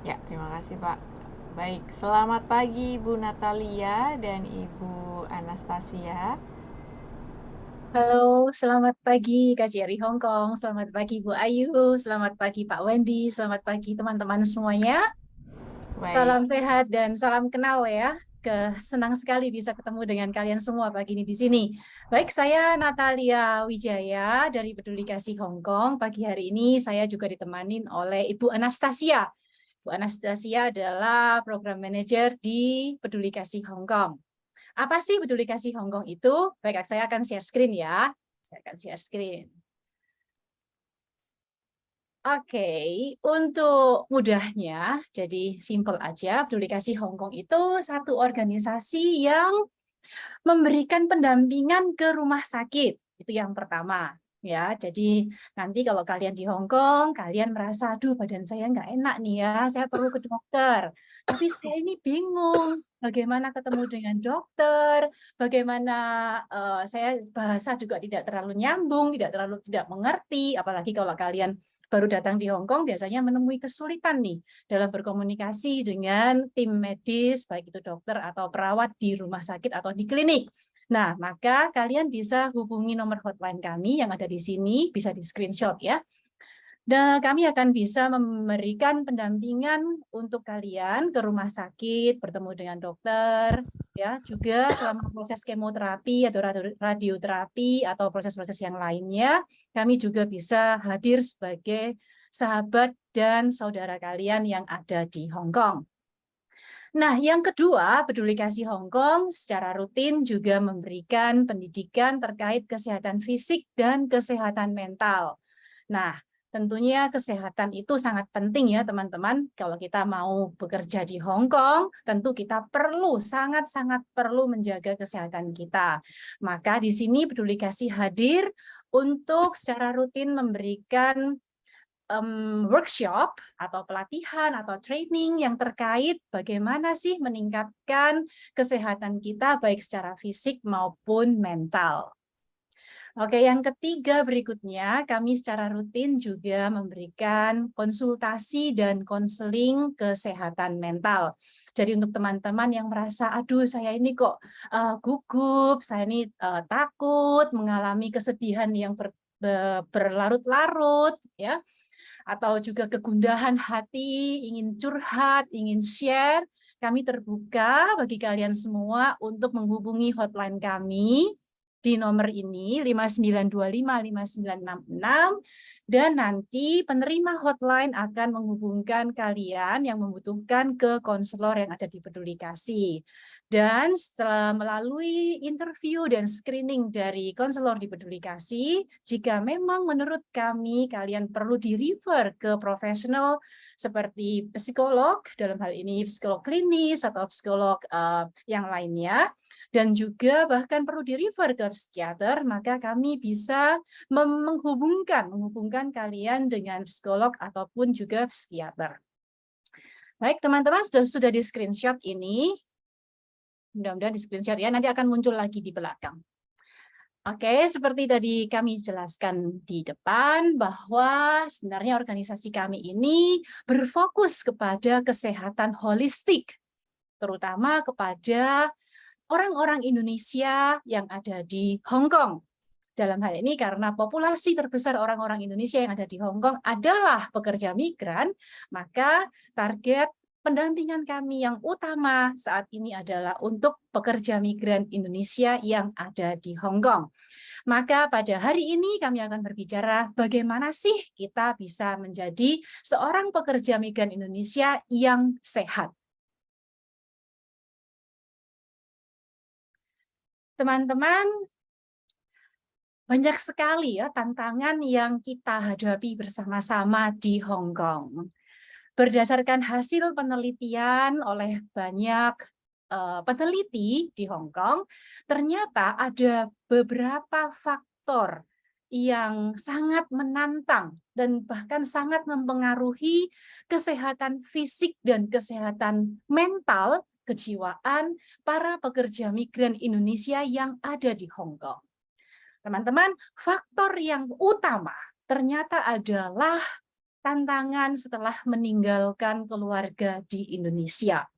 Ya, terima kasih Pak. Baik, selamat pagi Ibu Natalia dan Ibu Anastasia. Halo, selamat pagi KJRI Hong Kong, selamat pagi Bu Ayu, selamat pagi Pak Wendy, selamat pagi teman-teman semuanya. Baik. Salam sehat dan salam kenal ya. Senang sekali bisa ketemu dengan kalian semua pagi ini di sini. Baik, saya Natalia Wijaya dari Peduli Kasih Hong Kong. Pagi hari ini saya juga ditemanin oleh Ibu Anastasia. Bu Anastasia adalah Program Manager di Peduli Kasih Hong Kong. Apa sih Peduli Kasih Hong Kong itu? Baik, saya akan share screen ya. Saya akan share screen. Oke, untuk mudahnya, jadi simple aja, Peduli Kasih Hong Kong itu satu organisasi yang memberikan pendampingan ke rumah sakit. Itu yang pertama. Ya, jadi nanti kalau kalian di Hong Kong, kalian merasa, aduh badan saya nggak enak nih ya, saya perlu ke dokter. Tapi saya ini bingung, bagaimana ketemu dengan dokter, bagaimana saya bahasa juga tidak terlalu nyambung, tidak mengerti, apalagi kalau kalian baru datang di Hong Kong, biasanya menemui kesulitan nih dalam berkomunikasi dengan tim medis, baik itu dokter atau perawat di rumah sakit atau di klinik. Nah, maka kalian bisa hubungi nomor hotline kami yang ada di sini, bisa di screenshot ya. Dan kami akan bisa memberikan pendampingan untuk kalian ke rumah sakit, bertemu dengan dokter, ya, juga selama proses kemoterapi atau radioterapi atau proses-proses yang lainnya, kami juga bisa hadir sebagai sahabat dan saudara kalian yang ada di Hong Kong. Nah, yang kedua, Peduli Kasih Hong Kong secara rutin juga memberikan pendidikan terkait kesehatan fisik dan kesehatan mental. Nah, tentunya kesehatan itu sangat penting ya teman-teman. Kalau kita mau bekerja di Hong Kong, tentu kita sangat-sangat perlu menjaga kesehatan kita. Maka di sini Peduli Kasih hadir untuk secara rutin memberikan workshop atau pelatihan atau training yang terkait bagaimana sih meningkatkan kesehatan kita baik secara fisik maupun mental. Oke, yang ketiga berikutnya, kami secara rutin juga memberikan konsultasi dan konseling kesehatan mental. Jadi untuk teman-teman yang merasa, aduh saya ini kok gugup, saya ini takut, mengalami kesedihan yang berlarut-larut, ya, atau juga kegundahan hati, ingin curhat, ingin share, kami terbuka bagi kalian semua untuk menghubungi hotline kami di nomor ini 59255966 dan nanti penerima hotline akan menghubungkan kalian yang membutuhkan ke konselor yang ada di Peduli Kasih. Dan setelah melalui interview dan screening dari konselor di Peduli Kasih, jika memang menurut kami kalian perlu di-refer ke profesional seperti psikolog, dalam hal ini psikolog klinis atau psikolog yang lainnya, dan juga bahkan perlu di-refer ke psikiater, maka kami bisa menghubungkan kalian dengan psikolog ataupun juga psikiater. Baik, teman-teman sudah di screenshot ini. Mudah-mudahan di screenshot ya, nanti akan muncul lagi di belakang. Oke, seperti tadi kami jelaskan di depan bahwa sebenarnya organisasi kami ini berfokus kepada kesehatan holistik, terutama kepada orang-orang Indonesia yang ada di Hong Kong. Dalam hal ini karena populasi terbesar orang-orang Indonesia yang ada di Hong Kong adalah pekerja migran, maka target pendampingan kami yang utama saat ini adalah untuk pekerja migran Indonesia yang ada di Hong Kong. Maka pada hari ini kami akan berbicara bagaimana sih kita bisa menjadi seorang pekerja migran Indonesia yang sehat. Teman-teman, banyak sekali ya tantangan yang kita hadapi bersama-sama di Hong Kong. Berdasarkan hasil penelitian oleh banyak peneliti di Hong Kong, ternyata ada beberapa faktor yang sangat menantang dan bahkan sangat mempengaruhi kesehatan fisik dan kesehatan mental, kejiwaan para pekerja migran Indonesia yang ada di Hong Kong. Teman-teman, faktor yang utama ternyata adalah tantangan setelah meninggalkan keluarga di Indonesia.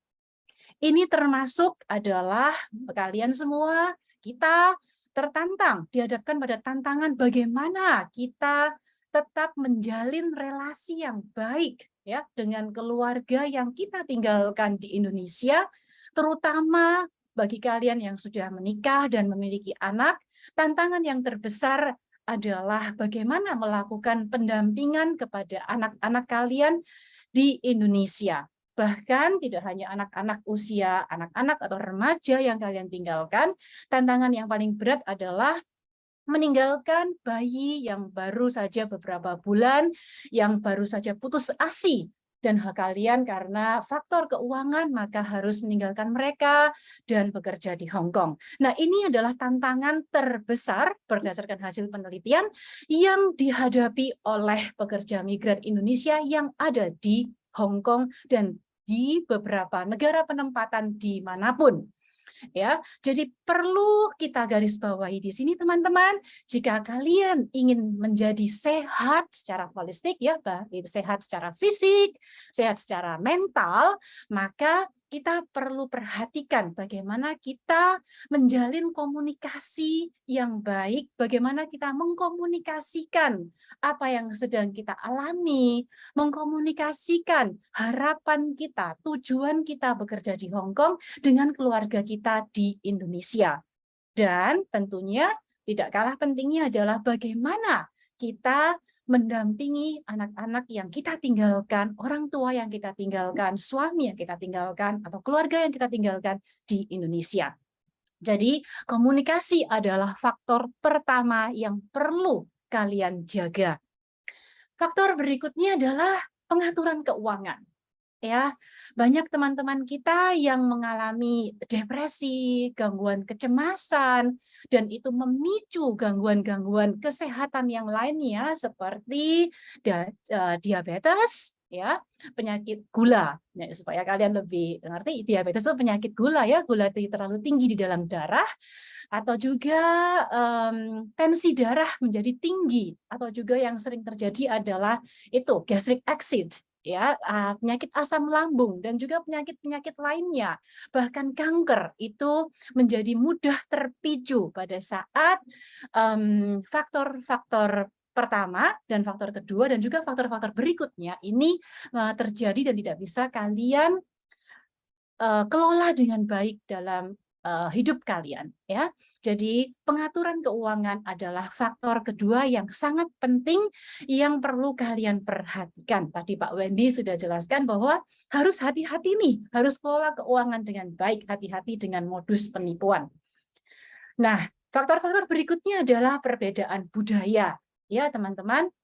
Ini termasuk adalah kalian semua, kita tertantang, dihadapkan pada tantangan bagaimana kita tetap menjalin relasi yang baik ya dengan keluarga yang kita tinggalkan di Indonesia, terutama bagi kalian yang sudah menikah dan memiliki anak, tantangan yang terbesar adalah bagaimana melakukan pendampingan kepada anak-anak kalian di Indonesia. Bahkan tidak hanya anak-anak usia anak-anak atau remaja yang kalian tinggalkan, tantangan yang paling berat adalah meninggalkan bayi yang baru saja beberapa bulan, yang baru saja putus ASI. Dan kalian karena faktor keuangan maka harus meninggalkan mereka dan bekerja di Hong Kong. Nah, ini adalah tantangan terbesar berdasarkan hasil penelitian yang dihadapi oleh pekerja migran Indonesia yang ada di Hong Kong dan di beberapa negara penempatan dimanapun. Ya, jadi perlu kita garis bawahi di sini teman-teman, jika kalian ingin menjadi sehat secara holistik ya, sehat secara fisik, sehat secara mental, maka kita perlu perhatikan bagaimana kita menjalin komunikasi yang baik, bagaimana kita mengkomunikasikan apa yang sedang kita alami, mengkomunikasikan harapan kita, tujuan kita bekerja di Hong Kong dengan keluarga kita di Indonesia. Dan tentunya tidak kalah pentingnya adalah bagaimana kita mendampingi anak-anak yang kita tinggalkan, orang tua yang kita tinggalkan, suami yang kita tinggalkan, atau keluarga yang kita tinggalkan di Indonesia. Jadi komunikasi adalah faktor pertama yang perlu kalian jaga. Faktor berikutnya adalah pengaturan keuangan. Ya, banyak teman-teman kita yang mengalami depresi, gangguan kecemasan, dan itu memicu gangguan-gangguan kesehatan yang lainnya seperti diabetes, ya, penyakit gula. Ya, supaya kalian lebih ngerti, diabetes itu penyakit gula ya, gula terlalu tinggi di dalam darah, atau juga tensi darah menjadi tinggi, atau juga yang sering terjadi adalah itu gastric acid. Ya, penyakit asam lambung dan juga penyakit-penyakit lainnya, bahkan kanker itu menjadi mudah terpicu pada saat faktor-faktor pertama dan faktor kedua dan juga faktor-faktor berikutnya ini terjadi dan tidak bisa kalian kelola dengan baik dalam hidup kalian, ya. Jadi pengaturan keuangan adalah faktor kedua yang sangat penting yang perlu kalian perhatikan. Tadi Pak Wendy sudah jelaskan bahwa harus hati-hati nih, harus kelola keuangan dengan baik, hati-hati dengan modus penipuan. Nah, faktor-faktor berikutnya adalah perbedaan budaya. Ya, teman-teman,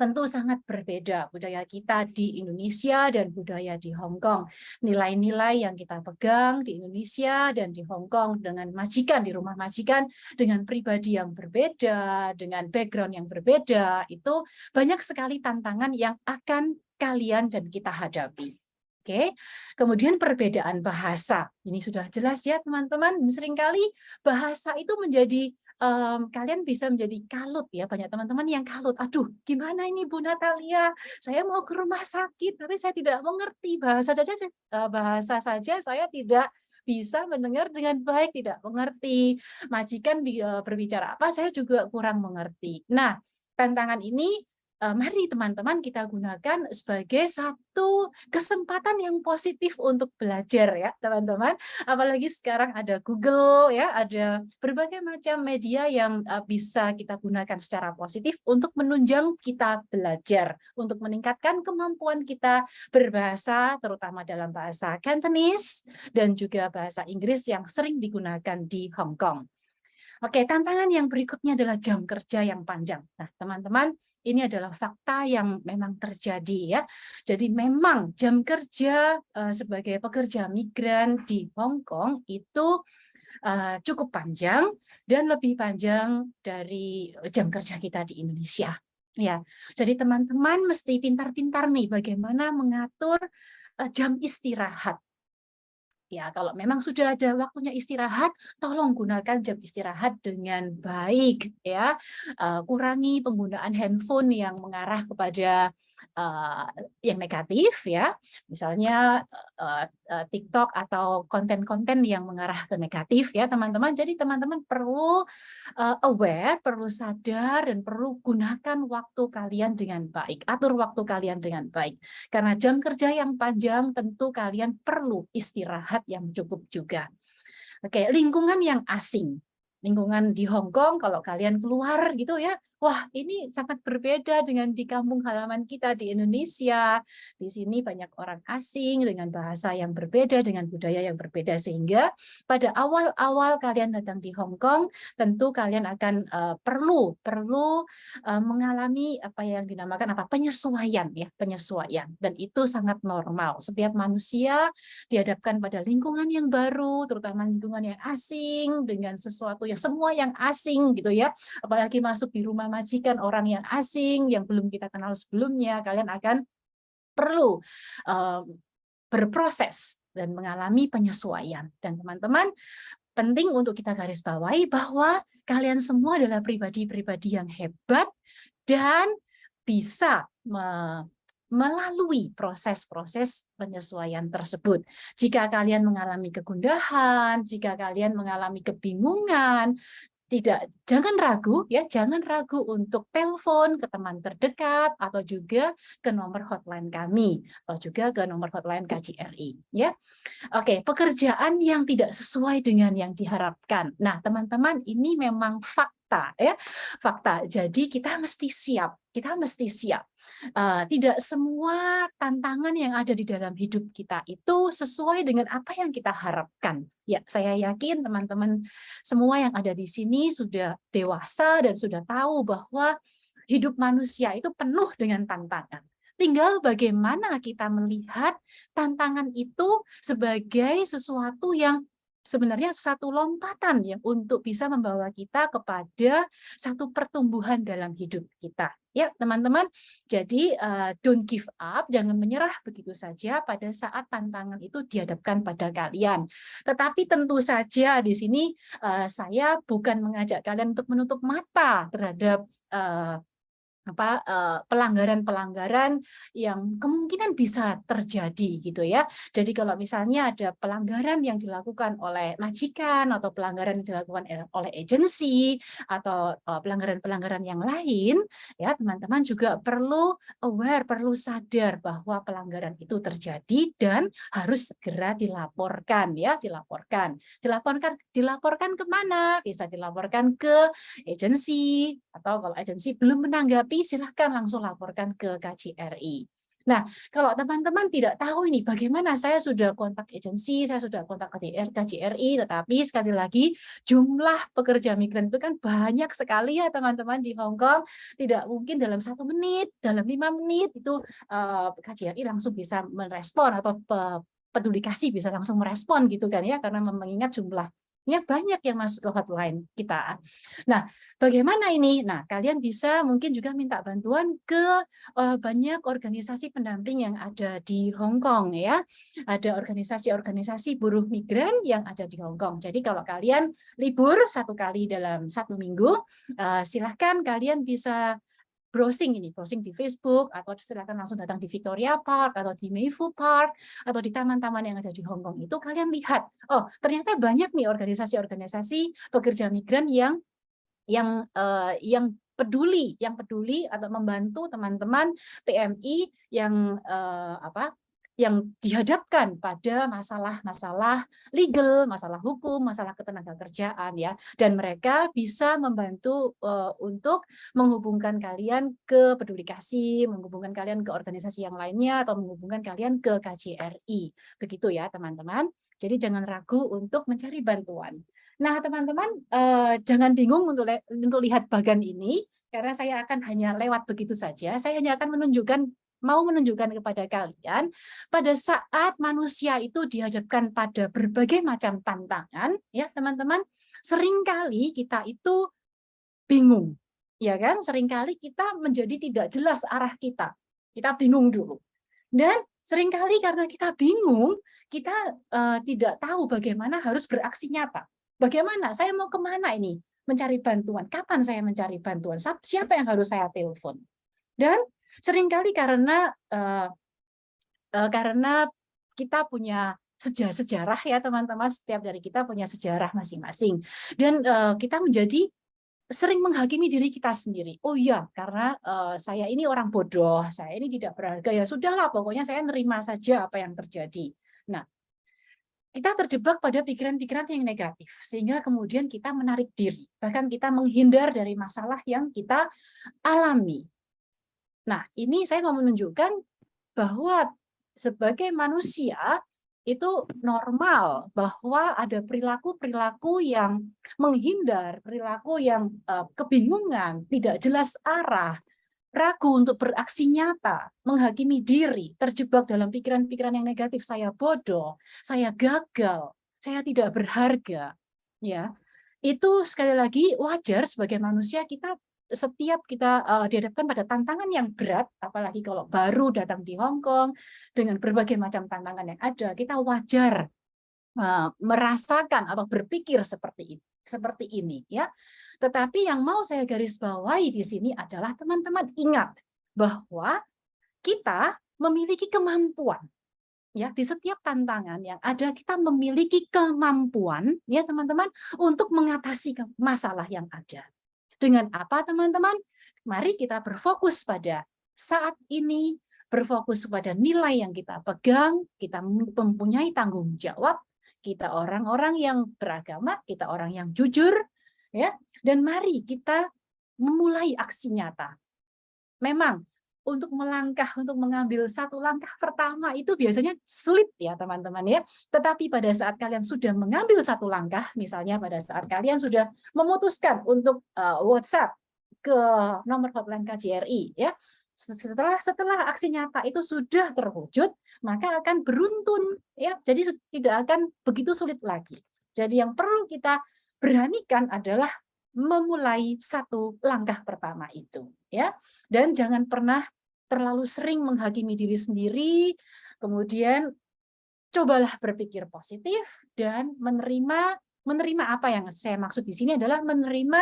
tentu sangat berbeda budaya kita di Indonesia dan budaya di Hong Kong. Nilai-nilai yang kita pegang di Indonesia dan di Hong Kong dengan majikan, di rumah majikan, dengan pribadi yang berbeda, dengan background yang berbeda, itu banyak sekali tantangan yang akan kalian dan kita hadapi. Oke, kemudian perbedaan bahasa. Ini sudah jelas ya teman-teman, seringkali bahasa itu menjadi kalian bisa menjadi kalut ya, banyak teman-teman yang kalut. Aduh, gimana ini Bu Natalia? Saya mau ke rumah sakit, tapi saya tidak mengerti bahasa saja saya tidak bisa mendengar dengan baik, tidak mengerti. Majikan berbicara apa, saya juga kurang mengerti. Nah, tantangan ini mari teman-teman kita gunakan sebagai satu kesempatan yang positif untuk belajar ya teman-teman. Apalagi sekarang ada Google ya, ada berbagai macam media yang bisa kita gunakan secara positif untuk menunjang kita belajar, untuk meningkatkan kemampuan kita berbahasa, terutama dalam bahasa Cantonese dan juga bahasa Inggris yang sering digunakan di Hong Kong. Oke, tantangan yang berikutnya adalah jam kerja yang panjang. Nah, teman-teman, ini adalah fakta yang memang terjadi ya. Jadi memang jam kerja sebagai pekerja migran di Hong Kong itu cukup panjang dan lebih panjang dari jam kerja kita di Indonesia. Ya, jadi teman-teman mesti pintar-pintar nih bagaimana mengatur jam istirahat. Ya, kalau memang sudah ada waktunya istirahat, tolong gunakan jam istirahat dengan baik ya. Kurangi penggunaan handphone yang mengarah kepada yang negatif ya. Misalnya TikTok atau konten-konten yang mengarah ke negatif ya, teman-teman. Jadi teman-teman perlu aware, perlu sadar dan perlu gunakan waktu kalian dengan baik. Atur waktu kalian dengan baik. Karena jam kerja yang panjang tentu kalian perlu istirahat yang cukup juga. Oke, lingkungan yang asing. Lingkungan di Hong Kong kalau kalian keluar gitu ya, wah ini sangat berbeda dengan di kampung halaman kita di Indonesia. Di sini banyak orang asing dengan bahasa yang berbeda, dengan budaya yang berbeda. Sehingga pada awal-awal kalian datang di Hong Kong, tentu kalian akan perlu mengalami apa yang dinamakan penyesuaian ya, penyesuaian. Dan itu sangat normal. Setiap manusia dihadapkan pada lingkungan yang baru, terutama lingkungan yang asing, dengan sesuatu yang semua yang asing gitu ya. Apalagi masuk di rumah majikan orang yang asing, yang belum kita kenal sebelumnya, kalian akan perlu berproses dan mengalami penyesuaian. Dan teman-teman, penting untuk kita garis bawahi bahwa kalian semua adalah pribadi-pribadi yang hebat dan bisa melalui proses-proses penyesuaian tersebut. Jika kalian mengalami kegundahan, jika kalian mengalami kebingungan, jangan ragu ya, jangan ragu untuk telepon ke teman terdekat atau juga ke nomor hotline kami atau juga ke nomor hotline KJRI ya. Oke, pekerjaan yang tidak sesuai dengan yang diharapkan. Nah, teman-teman, ini memang fakta ya. Fakta. Jadi kita mesti siap. Kita mesti siap. Tidak semua tantangan yang ada di dalam hidup kita itu sesuai dengan apa yang kita harapkan. Ya, saya yakin teman-teman semua yang ada di sini sudah dewasa dan sudah tahu bahwa hidup manusia itu penuh dengan tantangan. Tinggal bagaimana kita melihat tantangan itu sebagai sesuatu yang sebenarnya satu lompatan ya untuk bisa membawa kita kepada satu pertumbuhan dalam hidup kita. Ya, teman-teman. Jadi don't give up, jangan menyerah begitu saja pada saat tantangan itu dihadapkan pada kalian. Tetapi tentu saja di sini saya bukan mengajak kalian untuk menutup mata terhadap pelanggaran-pelanggaran yang kemungkinan bisa terjadi gitu ya. Jadi kalau misalnya ada pelanggaran yang dilakukan oleh majikan atau pelanggaran yang dilakukan oleh agensi atau pelanggaran-pelanggaran yang lain, ya teman-teman juga perlu aware, perlu sadar bahwa pelanggaran itu terjadi dan harus segera dilaporkan ya, dilaporkan kemana? Bisa dilaporkan ke agensi atau kalau agensi belum menanggapi silahkan langsung laporkan ke KJRI. Nah, kalau teman-teman tidak tahu ini bagaimana, saya sudah kontak agensi, saya sudah kontak KJRI, tetapi sekali lagi jumlah pekerja migran itu kan banyak sekali ya teman-teman di Hong Kong. Tidak mungkin dalam 1 menit, dalam 5 menit itu KJRI langsung bisa merespon atau peduli kasih bisa langsung merespon gitu kan ya, karena mengingat jumlah Ya, banyak yang masuk ke hotline kita. Nah, bagaimana ini? Nah, kalian bisa mungkin juga minta bantuan ke banyak organisasi pendamping yang ada di Hong Kong ya. Ada organisasi-organisasi buruh migran yang ada di Hong Kong. Jadi kalau kalian libur 1 kali dalam 1 minggu, silahkan kalian bisa browsing di Facebook, atau silakan langsung datang di Victoria Park atau di Mayfu Park atau di taman-taman yang ada di Hong Kong itu, kalian lihat, oh ternyata banyak nih organisasi-organisasi pekerja migran yang peduli atau membantu teman-teman PMI yang yang dihadapkan pada masalah-masalah legal, masalah hukum, masalah ketenagakerjaan ya, dan mereka bisa membantu untuk menghubungkan kalian ke Peduli Kasih, menghubungkan kalian ke organisasi yang lainnya, atau menghubungkan kalian ke KJRI. Begitu ya teman-teman. Jadi jangan ragu untuk mencari bantuan. Nah teman-teman, jangan bingung untuk lihat bagan ini, karena saya akan hanya lewat begitu saja. Saya hanya akan mau menunjukkan kepada kalian, pada saat manusia itu dihadapkan pada berbagai macam tantangan, ya teman-teman, seringkali kita itu bingung, ya kan? Seringkali kita menjadi tidak jelas arah kita bingung dulu. Dan seringkali karena kita bingung, kita tidak tahu bagaimana harus beraksi nyata. Bagaimana? Saya mau kemana ini? Mencari bantuan. Kapan saya mencari bantuan? Siapa yang harus saya telepon? Dan seringkali karena kita punya sejarah ya teman-teman, setiap dari kita punya sejarah masing-masing, dan kita menjadi sering menghakimi diri kita sendiri. Oh iya, karena saya ini orang bodoh, saya ini tidak berharga, ya sudahlah pokoknya saya nerima saja apa yang terjadi. Nah, kita terjebak pada pikiran-pikiran yang negatif, sehingga kemudian kita menarik diri, bahkan kita menghindar dari masalah yang kita alami. Nah, ini saya mau menunjukkan bahwa sebagai manusia itu normal bahwa ada perilaku-perilaku yang menghindar, perilaku yang kebingungan, tidak jelas arah, ragu untuk beraksi nyata, menghakimi diri, terjebak dalam pikiran-pikiran yang negatif, saya bodoh, saya gagal, saya tidak berharga. Ya, itu sekali lagi wajar sebagai manusia, setiap kita dihadapkan pada tantangan yang berat, apalagi kalau baru datang di Hong Kong dengan berbagai macam tantangan yang ada, kita wajar merasakan atau berpikir seperti ini ya. Tetapi yang mau saya garis bawahi di sini adalah teman-teman ingat bahwa kita memiliki kemampuan. Ya, di setiap tantangan yang ada kita memiliki kemampuan ya teman-teman untuk mengatasi masalah yang ada. Dengan apa teman-teman? Mari kita berfokus pada saat ini, berfokus pada nilai yang kita pegang, kita mempunyai tanggung jawab, kita orang-orang yang beragama, kita orang yang jujur, ya. Dan mari kita memulai aksi nyata. Memang untuk mengambil satu langkah pertama itu biasanya sulit ya teman-teman ya. Tetapi pada saat kalian sudah mengambil satu langkah, misalnya pada saat kalian sudah memutuskan untuk WhatsApp ke nomor hotline KJRI ya, setelah aksi nyata itu sudah terwujud, maka akan beruntun ya. Jadi tidak akan begitu sulit lagi. Jadi yang perlu kita beranikan adalah memulai satu langkah pertama itu ya, dan jangan pernah terlalu sering menghakimi diri sendiri. Kemudian cobalah berpikir positif dan menerima apa yang saya maksud di sini adalah menerima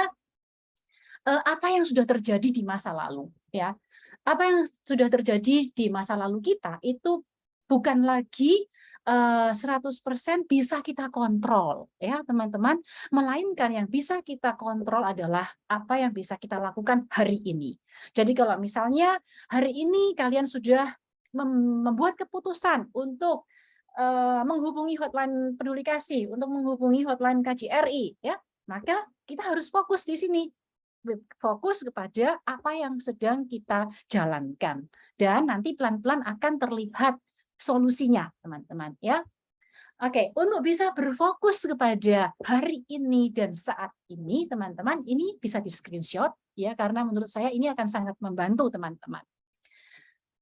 apa yang sudah terjadi di masa lalu ya. Apa yang sudah terjadi di masa lalu kita itu bukan lagi 100% bisa kita kontrol ya teman-teman, melainkan yang bisa kita kontrol adalah apa yang bisa kita lakukan hari ini. Jadi kalau misalnya hari ini kalian sudah membuat keputusan untuk menghubungi hotline Peduli Kasih, untuk menghubungi hotline KJRI ya, maka kita harus fokus di sini. Fokus kepada apa yang sedang kita jalankan, dan nanti pelan-pelan akan terlihat solusinya teman-teman ya. Oke, untuk bisa berfokus kepada hari ini dan saat ini teman-teman, ini bisa di screenshot ya, karena menurut saya ini akan sangat membantu teman-teman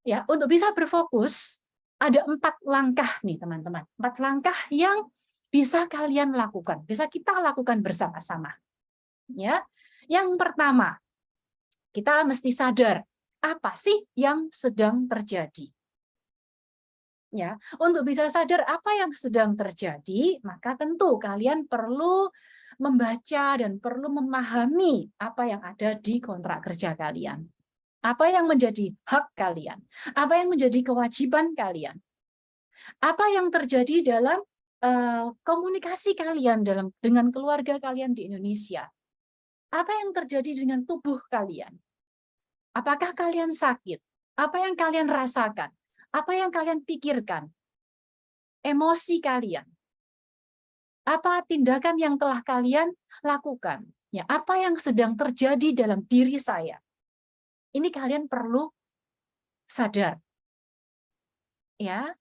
ya. Untuk bisa berfokus ada 4 langkah nih teman-teman, 4 langkah yang bisa kalian lakukan, bisa kita lakukan bersama-sama. Ya, yang pertama, kita mesti sadar apa sih yang sedang terjadi. Ya, untuk bisa sadar apa yang sedang terjadi, maka tentu kalian perlu membaca dan perlu memahami apa yang ada di kontrak kerja kalian. Apa yang menjadi hak kalian? Apa yang menjadi kewajiban kalian? Apa yang terjadi dalam komunikasi kalian dengan keluarga kalian di Indonesia? Apa yang terjadi dengan tubuh kalian? Apakah kalian sakit? Apa yang kalian rasakan? Apa yang kalian pikirkan? Emosi kalian? Apa tindakan yang telah kalian lakukan? Ya, apa yang sedang terjadi dalam diri saya? Ini kalian perlu sadar. Ya,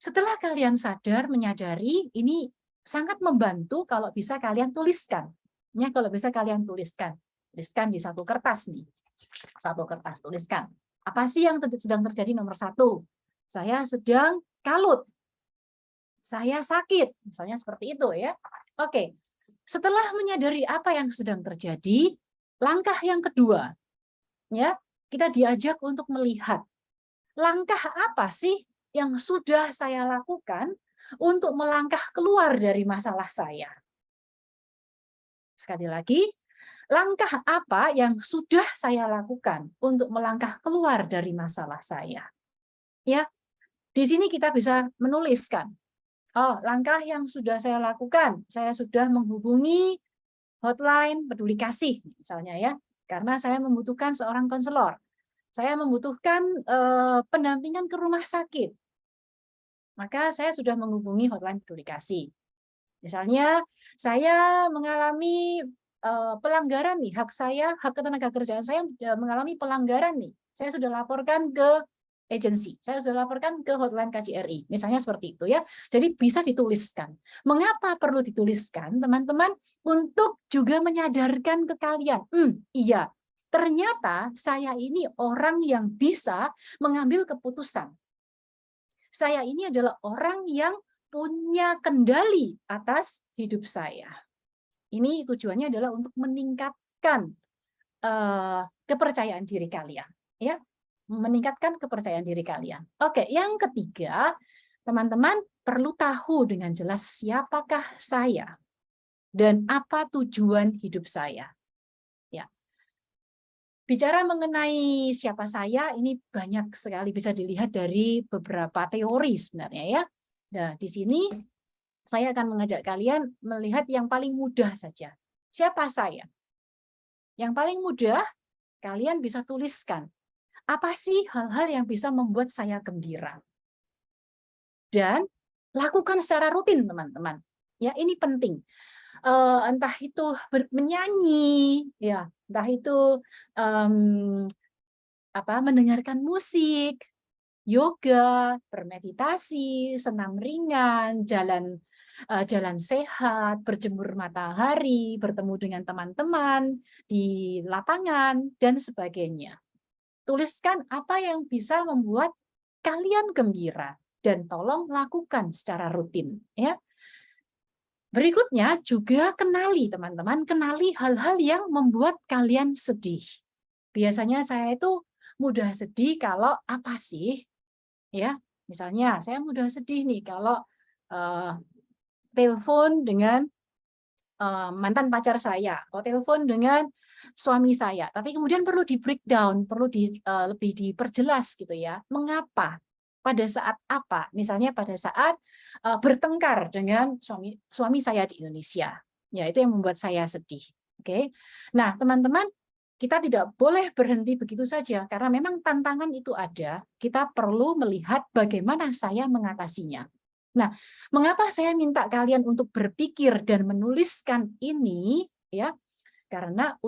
setelah kalian sadar, menyadari, ini sangat membantu kalau bisa kalian tuliskan. Ya, kalau bisa kalian tuliskan. Tuliskan di satu kertas nih. Satu kertas, tuliskan. Apa sih yang sedang terjadi? Nomor 1, saya sedang kalut. Saya sakit. Misalnya seperti itu ya. Oke. Setelah menyadari apa yang sedang terjadi, langkah yang kedua, ya, kita diajak untuk melihat langkah apa sih yang sudah saya lakukan untuk melangkah keluar dari masalah saya. Sekali lagi, langkah apa yang sudah saya lakukan untuk melangkah keluar dari masalah saya. Ya, di sini kita bisa menuliskan, oh, langkah yang sudah saya lakukan, saya sudah menghubungi hotline peduli kasih, misalnya ya, karena saya membutuhkan seorang konselor. Saya membutuhkan pendampingan ke rumah sakit. Maka saya sudah menghubungi hotline peduli kasih. Misalnya, saya mengalami pelanggaran nih, hak saya, hak ketenagakerjaan saya mengalami pelanggaran nih. Saya sudah laporkan ke agensi, saya sudah laporkan ke hotline KJRI. Misalnya seperti itu ya. Jadi bisa dituliskan. Mengapa perlu dituliskan, teman-teman? Untuk juga menyadarkan ke kalian. Iya, ternyata saya ini orang yang bisa mengambil keputusan. Saya ini adalah orang yang punya kendali atas hidup saya. Ini tujuannya adalah untuk meningkatkan kepercayaan diri kalian, ya, meningkatkan kepercayaan diri kalian. Oke, yang ketiga, teman-teman perlu tahu dengan jelas siapakah saya dan apa tujuan hidup saya. Ya, bicara mengenai siapa saya, ini banyak sekali bisa dilihat dari beberapa teori sebenarnya ya. Nah, di sini saya akan mengajak kalian melihat yang paling mudah saja. Siapa saya? Yang paling mudah, kalian bisa tuliskan. Apa sih hal-hal yang bisa membuat saya gembira? Dan lakukan secara rutin, teman-teman. Ya, ini penting. Entah itu menyanyi, ya, entah itu mendengarkan musik, yoga, bermeditasi, senam ringan, jalan sehat, berjemur matahari, bertemu dengan teman-teman di lapangan, dan sebagainya. Tuliskan apa yang bisa membuat kalian gembira, dan tolong lakukan secara rutin. Ya. Berikutnya juga kenali, teman-teman, kenali hal-hal yang membuat kalian sedih. Biasanya saya itu mudah sedih kalau apa sih? Ya, misalnya saya mudah sedih nih kalau telepon dengan mantan pacar saya, atau telepon dengan suami saya. Tapi kemudian perlu di breakdown, perlu lebih diperjelas gitu ya. Mengapa? Pada saat apa? Misalnya pada saat bertengkar dengan suami saya di Indonesia. Ya, itu yang membuat saya sedih. Oke. Nah, teman-teman, kita tidak boleh berhenti begitu saja karena memang tantangan itu ada. Kita perlu melihat bagaimana saya mengatasinya. Nah, mengapa saya minta kalian untuk berpikir dan menuliskan ini ya? Karena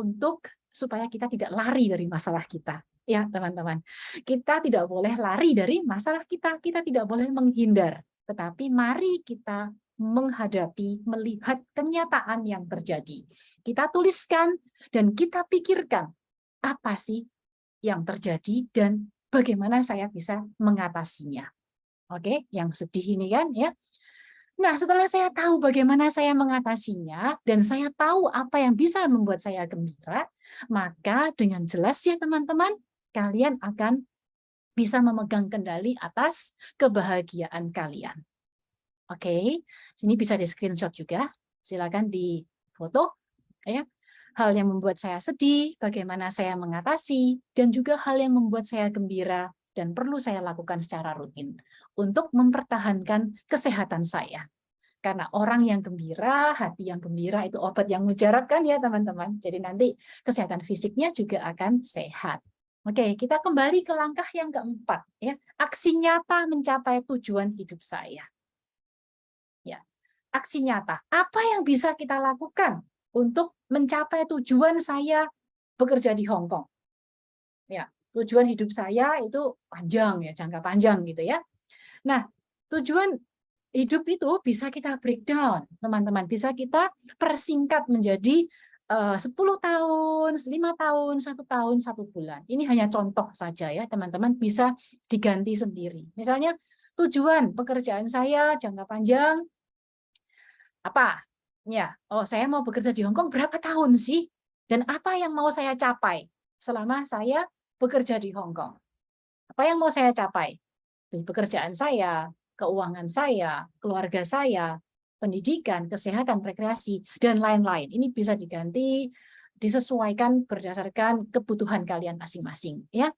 supaya kita tidak lari dari masalah kita. Ya, teman-teman. Kita tidak boleh lari dari masalah kita. Kita tidak boleh menghindar. Tetapi mari kita menghadapi, melihat kenyataan yang terjadi. Kita tuliskan dan kita pikirkan apa sih yang terjadi dan bagaimana saya bisa mengatasinya. Oke, yang sedih ini kan ya. Nah, setelah saya tahu bagaimana saya mengatasinya, dan saya tahu apa yang bisa membuat saya gembira, maka dengan jelas ya teman-teman, kalian akan bisa memegang kendali atas kebahagiaan kalian. Oke, sini bisa di screenshot juga, silakan di foto. Ya. Hal yang membuat saya sedih, bagaimana saya mengatasi, dan juga hal yang membuat saya gembira, dan perlu saya lakukan secara rutin untuk mempertahankan kesehatan saya. Karena orang yang gembira, hati yang gembira itu obat yang mujarab kan ya teman-teman. Jadi nanti kesehatan fisiknya juga akan sehat. Oke, kita kembali ke langkah yang keempat ya. Aksi nyata mencapai tujuan hidup saya. Ya, aksi nyata. Apa yang bisa kita lakukan untuk mencapai tujuan saya bekerja di Hong Kong? Ya, tujuan hidup saya itu panjang ya, jangka panjang gitu ya. Nah, tujuan hidup itu bisa kita breakdown, teman-teman. Bisa kita persingkat menjadi 10 tahun, 5 tahun, 1 tahun, 1 bulan. Ini hanya contoh saja ya, teman-teman. Bisa diganti sendiri. Misalnya, tujuan pekerjaan saya jangka panjang, apa? Ya, oh saya mau bekerja di Hong Kong berapa tahun sih? Dan apa yang mau saya capai selama saya bekerja di Hong Kong? Apa yang mau saya capai? Di pekerjaan saya, keuangan saya, keluarga saya, pendidikan, kesehatan, rekreasi, dan lain-lain. Ini bisa diganti, disesuaikan berdasarkan kebutuhan kalian masing-masing. Ya,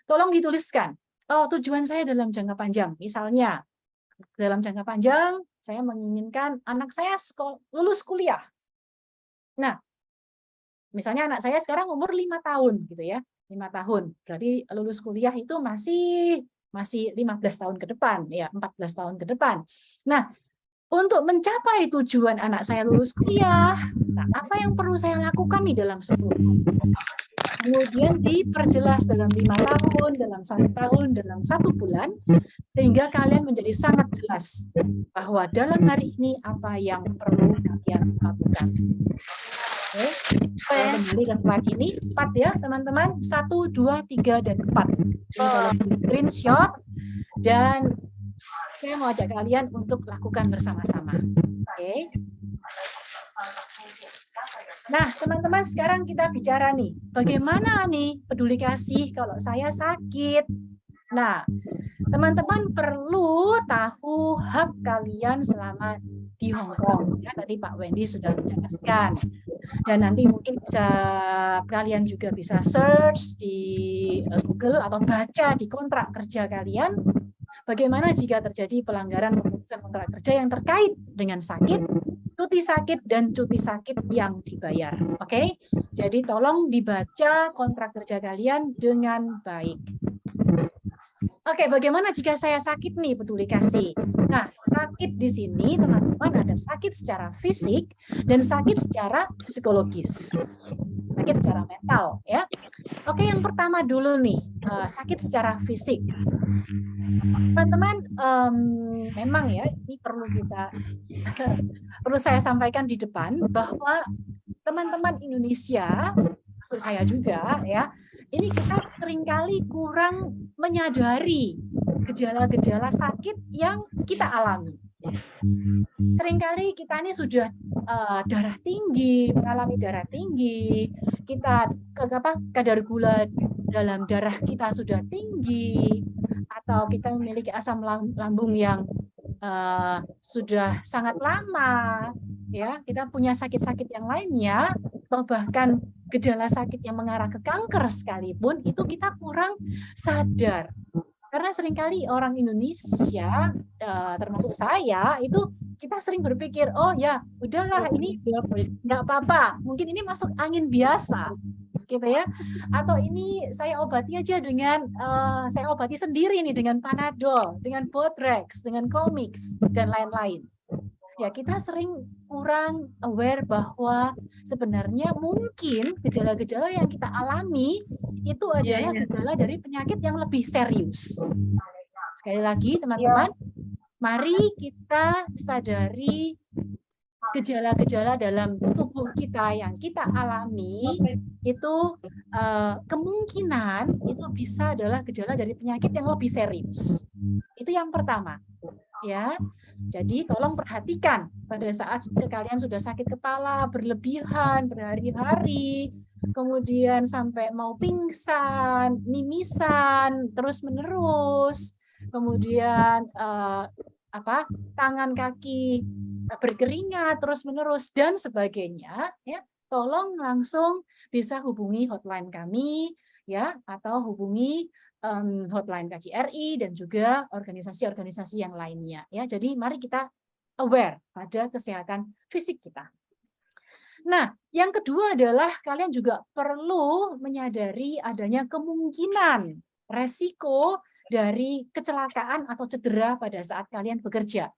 tolong dituliskan. Oh, tujuan saya dalam jangka panjang. Misalnya, dalam jangka panjang, saya menginginkan anak saya lulus kuliah. Nah, misalnya anak saya sekarang umur 5 tahun, gitu ya. 5 tahun. Berarti lulus kuliah itu masih 15 tahun ke depan, ya 14 tahun ke depan. Nah, untuk mencapai tujuan anak saya lulus kuliah, nah, apa yang perlu saya lakukan nih dalam 10 tahun? Kemudian diperjelas dalam 5 tahun, dalam 1 tahun, dalam 1 bulan, sehingga kalian menjadi sangat jelas bahwa dalam hari ini apa yang perlu kalian lakukan. Oke, kembali ke slide ini, 4 ya teman-teman, 1, 2, 3, dan 4. Ini tolong di screenshot, dan saya mau ajak kalian untuk lakukan bersama-sama. Oke. Nah, teman-teman, sekarang kita bicara nih, bagaimana nih peduli kasih kalau saya sakit? Nah, teman-teman perlu tahu hub kalian selama di Hong Kong. Ya, tadi Pak Wendy sudah menjelaskan. Dan nanti mungkin bisa kalian juga bisa search di Google atau baca di kontrak kerja kalian. Bagaimana jika terjadi pelanggaran pemutusan kontrak kerja yang terkait dengan sakit, cuti sakit, dan cuti sakit yang dibayar. Oke, jadi tolong dibaca kontrak kerja kalian dengan baik. Oke, bagaimana jika saya sakit nih, peduli kasih? Nah, sakit di sini teman-teman ada sakit secara fisik dan sakit secara psikologis. Sakit secara mental ya. Oke, yang pertama dulu nih, sakit secara fisik. Teman-teman, memang ya ini perlu saya sampaikan di depan bahwa teman-teman Indonesia, maksud saya juga ya, ini kita seringkali kurang menyadari gejala-gejala sakit yang kita alami. Seringkali kita ini sudah darah tinggi, mengalami darah tinggi, kita kadar gula dalam darah kita sudah tinggi, atau kita memiliki asam lambung yang sudah sangat lama, ya kita punya sakit-sakit yang lainnya, atau bahkan gejala sakit yang mengarah ke kanker sekalipun, itu kita kurang sadar. Karena seringkali orang Indonesia, termasuk saya, itu kita sering berpikir, oh ya udahlah ini nggak apa-apa, mungkin ini masuk angin biasa, gitu ya. Atau ini saya obati aja dengan, saya obati sendiri nih dengan Panadol, dengan Botrax, dengan Comix, dan lain-lain. Ya, kita sering kurang aware bahwa sebenarnya mungkin gejala-gejala yang kita alami itu adalah gejala dari penyakit yang lebih serius. Sekali lagi, teman-teman, mari kita sadari gejala-gejala dalam tubuh kita yang kita alami itu kemungkinan itu bisa adalah gejala dari penyakit yang lebih serius. Itu yang pertama. Ya, Jadi tolong perhatikan pada saat kalian sudah sakit kepala berlebihan berhari-hari, kemudian sampai mau pingsan, mimisan terus-menerus, kemudian tangan kaki berkeringat terus-menerus dan sebagainya, ya. Tolong langsung bisa hubungi hotline kami, ya, atau hubungi hotline KJRI dan juga organisasi-organisasi yang lainnya, ya. Jadi mari kita aware pada kesehatan fisik kita. Nah, yang kedua adalah kalian juga perlu menyadari adanya kemungkinan resiko dari kecelakaan atau cedera pada saat kalian bekerja.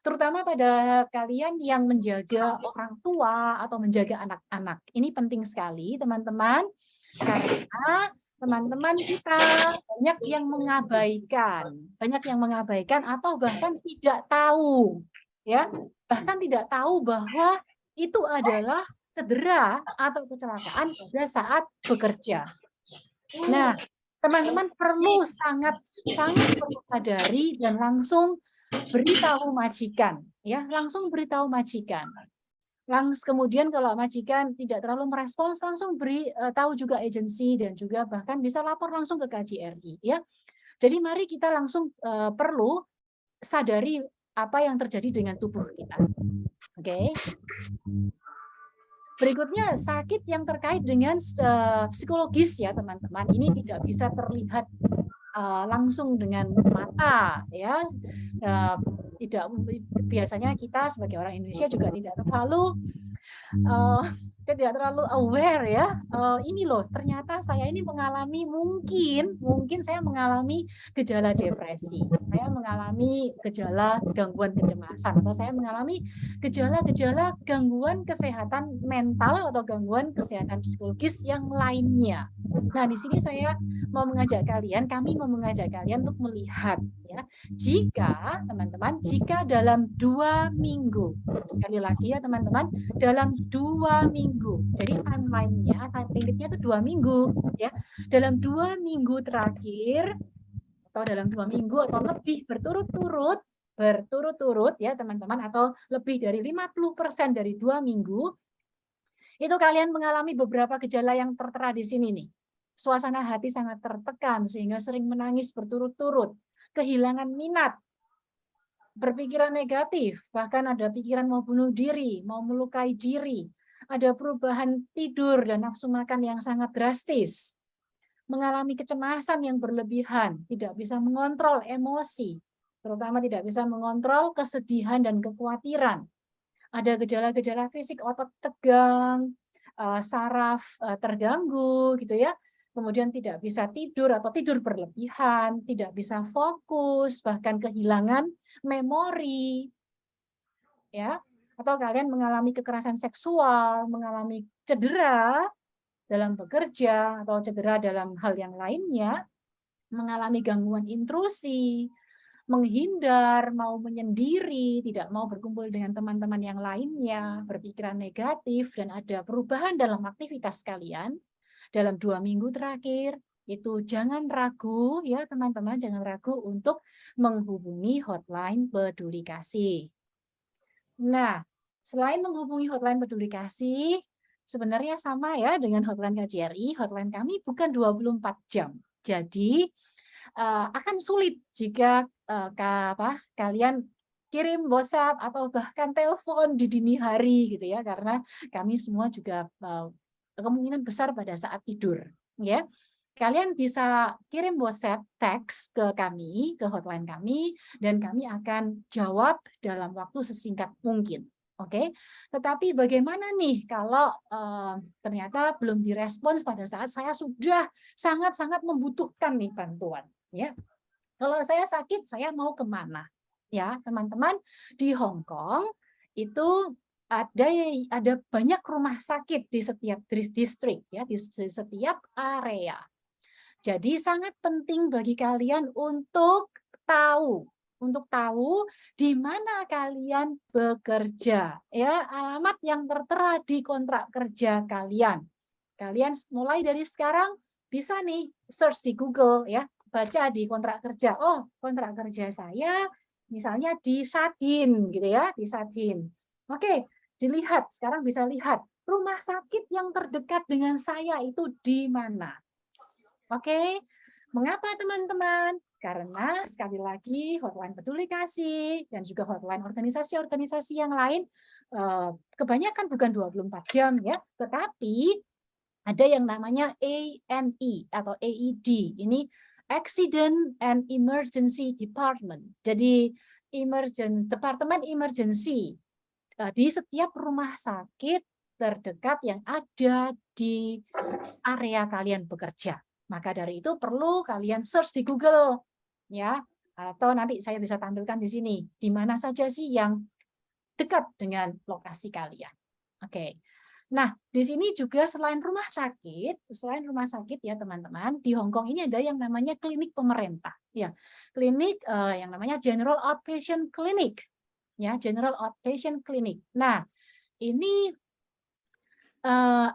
Terutama pada kalian yang menjaga orang tua atau menjaga anak-anak. Ini penting sekali, teman-teman, karena teman-teman kita banyak yang mengabaikan atau bahkan tidak tahu, ya, bahkan tidak tahu bahwa itu adalah cedera atau kecelakaan pada saat bekerja. Nah, teman-teman perlu sangat perlu sadari dan langsung beritahu majikan, ya, langsung beritahu majikan. Kemudian kalau majikan tidak terlalu merespons, langsung tahu juga agensi dan juga bahkan bisa lapor langsung ke KJRI, ya. Jadi mari kita langsung perlu sadari apa yang terjadi dengan tubuh kita. Oke. Berikutnya sakit yang terkait dengan psikologis, ya teman-teman. Ini tidak bisa terlihat langsung dengan mata, ya. Tidak, biasanya kita sebagai orang Indonesia juga tidak terlalu aware, ya. Ini loh, ternyata saya ini mengalami mungkin saya mengalami gejala depresi, saya mengalami gejala gangguan kecemasan, atau saya mengalami gejala-gejala gangguan kesehatan mental atau gangguan kesehatan psikologis yang lainnya. Nah, di sini kami mau mengajak kalian untuk melihat, ya, jika teman-teman, dalam 2 minggu, sekali lagi ya teman-teman, dalam 2 minggu, jadi time limitnya itu 2 minggu, ya, dalam 2 minggu terakhir, atau dalam 2 minggu atau lebih berturut-turut, ya teman-teman, atau lebih dari 50% dari 2 minggu, itu kalian mengalami beberapa gejala yang tertera di sini nih. Suasana hati sangat tertekan sehingga sering menangis berturut-turut, kehilangan minat, berpikiran negatif, bahkan ada pikiran mau bunuh diri, mau melukai diri, ada perubahan tidur dan nafsu makan yang sangat drastis, mengalami kecemasan yang berlebihan, tidak bisa mengontrol emosi, terutama tidak bisa mengontrol kesedihan dan kekhawatiran. Ada gejala-gejala fisik, otot tegang, saraf terganggu, gitu ya. Kemudian tidak bisa tidur atau tidur berlebihan, tidak bisa fokus, bahkan kehilangan memori, ya. Atau kalian mengalami kekerasan seksual, mengalami cedera dalam bekerja atau cedera dalam hal yang lainnya, mengalami gangguan intrusi, menghindar, mau menyendiri, tidak mau berkumpul dengan teman-teman yang lainnya, berpikiran negatif, dan ada perubahan dalam aktivitas kalian dalam 2 minggu terakhir, itu jangan ragu, ya teman-teman, jangan ragu untuk menghubungi hotline Peduli Kasih. Nah, selain menghubungi hotline Peduli Kasih, sebenarnya sama ya dengan hotline KJRI, hotline kami bukan 24 jam. Jadi akan sulit jika kalian kirim WhatsApp atau bahkan telepon di dini hari, gitu ya, karena kami semua juga kemungkinan besar pada saat tidur, ya. Kalian bisa kirim WhatsApp, teks ke kami, ke hotline kami, dan kami akan jawab dalam waktu sesingkat mungkin. Oke, tetapi bagaimana nih kalau ternyata belum direspons pada saat saya sudah sangat-sangat membutuhkan nih bantuan, ya. Kalau saya sakit, saya mau kemana? Ya, teman-teman, di Hong Kong itu ada banyak rumah sakit di setiap distrik, ya, di setiap area. Jadi sangat penting bagi kalian untuk tahu di mana kalian bekerja, ya, alamat yang tertera di kontrak kerja kalian. Kalian mulai dari sekarang bisa nih search di Google, ya, baca di kontrak kerja. Oh, kontrak kerja saya Misalnya di Shadhin gitu ya, di Shadhin. Oke, dilihat, sekarang bisa lihat rumah sakit yang terdekat dengan saya itu di mana. Oke, mengapa teman-teman? Karena sekali lagi hotline peduli kasih dan juga hotline organisasi-organisasi yang lain kebanyakan bukan 24 jam ya, tetapi ada yang namanya ANE atau AED. Ini Accident and Emergency Department. Jadi Departemen Emergency di setiap rumah sakit terdekat yang ada di area kalian bekerja. Maka dari itu perlu kalian search di Google ya, atau nanti saya bisa tampilkan di sini di mana saja sih yang dekat dengan lokasi kalian. Oke. Nah, di sini juga selain rumah sakit ya teman-teman, di Hong Kong ini ada yang namanya klinik pemerintah ya. Klinik yang namanya General Outpatient Clinic. Ya, General Outpatient Clinic. Nah, ini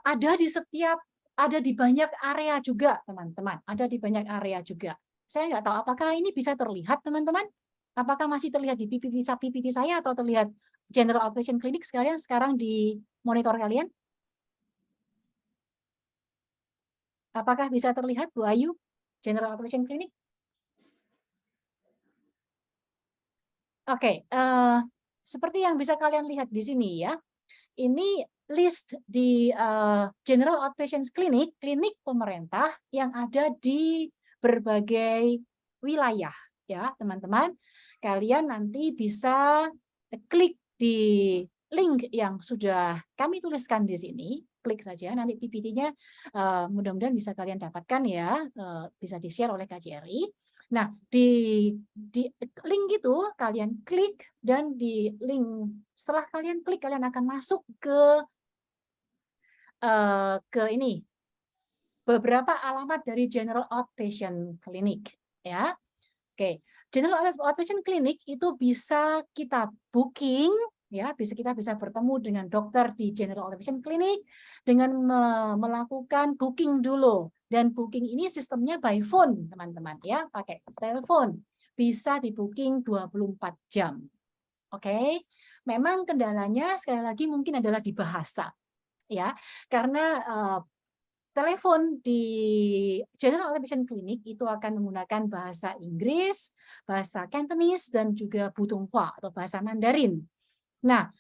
ada di banyak area juga, teman-teman. Ada di banyak area juga. Saya nggak tahu apakah ini bisa terlihat, teman-teman. Apakah masih terlihat di PPT saya atau terlihat General Outpatient Clinic sekarang di monitor kalian? Apakah bisa terlihat, Bu Ayu, General Outpatient Clinic? Oke, seperti yang bisa kalian lihat di sini ya. Ini list di General Outpatient Clinic, klinik pemerintah yang ada di berbagai wilayah ya, teman-teman. Kalian nanti bisa klik di link yang sudah kami tuliskan di sini, klik saja nanti PPT-nya mudah-mudahan bisa kalian dapatkan ya, bisa di-share oleh KJRI. Nah, di link itu kalian klik dan di link setelah kalian klik kalian akan masuk ke ini beberapa alamat dari General Outpatient Clinic ya. Oke, General Outpatient Clinic itu bisa kita booking ya, kita bisa bertemu dengan dokter di General Outpatient Clinic dengan melakukan booking dulu. Dan booking ini sistemnya by phone, teman-teman ya, pakai telepon. Bisa di booking 24 jam. Oke. Memang kendalanya sekali lagi mungkin adalah di bahasa. Ya, karena telepon di General Outpatient Clinic itu akan menggunakan bahasa Inggris, bahasa Cantonese, dan juga Putonghua atau bahasa Mandarin. Nah,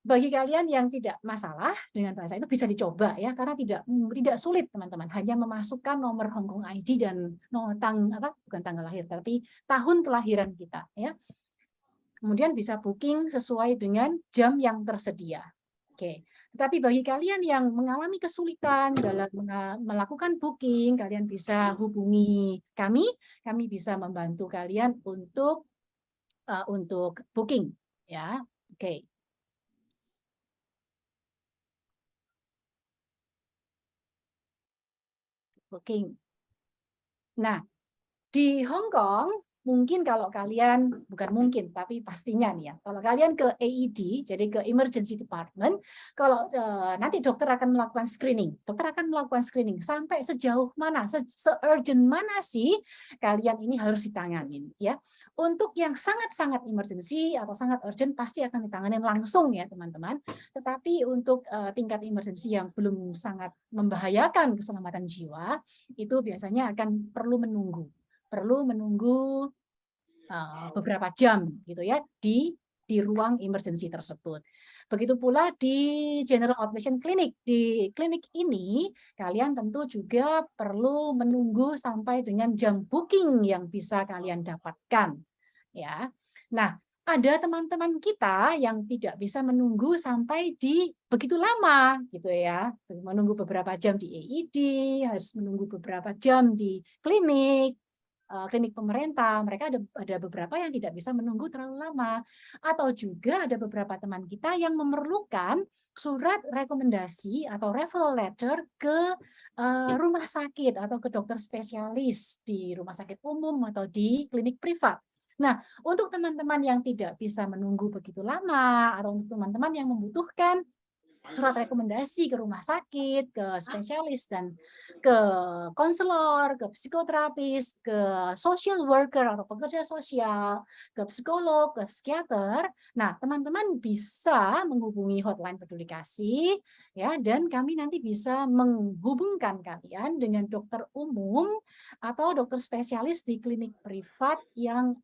bagi kalian yang tidak masalah dengan bahasa itu bisa dicoba ya, karena tidak sulit teman-teman, hanya memasukkan nomor Hong Kong ID dan bukan tanggal lahir, tapi tahun kelahiran kita ya. Kemudian bisa booking sesuai dengan jam yang tersedia. Oke. Tetapi bagi kalian yang mengalami kesulitan dalam melakukan booking, kalian bisa hubungi kami bisa membantu kalian untuk booking ya. Oke. Booking. Nah, di Hong Kong mungkin kalau kalian, bukan mungkin, tapi pastinya nih ya, kalau kalian ke AED, jadi ke Emergency Department, kalau nanti dokter akan melakukan screening, sampai sejauh mana, se-urgent mana sih kalian ini harus ditanganin ya. Untuk yang sangat-sangat emergency atau sangat urgent pasti akan ditanganin langsung ya teman-teman. Tetapi untuk tingkat emergency yang belum sangat membahayakan keselamatan jiwa, itu biasanya akan perlu menunggu beberapa jam gitu ya di ruang emergency tersebut. Begitu pula di General Outpatient Clinic. Di klinik ini kalian tentu juga perlu menunggu sampai dengan jam booking yang bisa kalian dapatkan ya. Nah, ada teman-teman kita yang tidak bisa menunggu sampai di begitu lama gitu ya. Menunggu beberapa jam di AED, harus menunggu beberapa jam di klinik pemerintah, mereka ada beberapa yang tidak bisa menunggu terlalu lama, atau juga ada beberapa teman kita yang memerlukan surat rekomendasi atau referral letter ke rumah sakit atau ke dokter spesialis di rumah sakit umum atau di klinik privat. Nah, untuk teman-teman yang tidak bisa menunggu begitu lama atau untuk teman-teman yang membutuhkan surat rekomendasi ke rumah sakit, ke spesialis, dan ke konselor, ke psikoterapis, ke social worker atau pekerja sosial, ke psikolog, ke psikiater. Nah, teman-teman bisa menghubungi hotline Peduli Kasih, ya, dan kami nanti bisa menghubungkan kalian dengan dokter umum atau dokter spesialis di klinik privat yang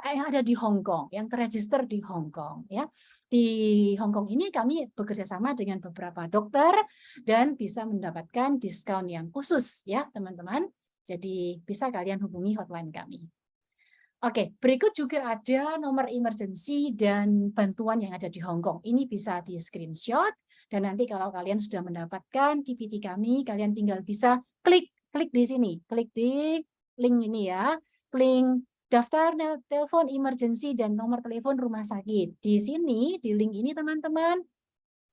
yang ada di Hong Kong, yang terregister di Hong Kong, ya. Di Hong Kong ini kami bekerja sama dengan beberapa dokter dan bisa mendapatkan diskon yang khusus, ya teman-teman. Jadi bisa kalian hubungi hotline kami. Oke, berikut juga ada nomor emergency dan bantuan yang ada di Hong Kong. Ini bisa di screenshot dan nanti kalau kalian sudah mendapatkan PPT kami, kalian tinggal bisa klik di sini, klik di link ini ya, link daftar telepon emergency dan nomor telepon rumah sakit. Di sini, di link ini teman-teman,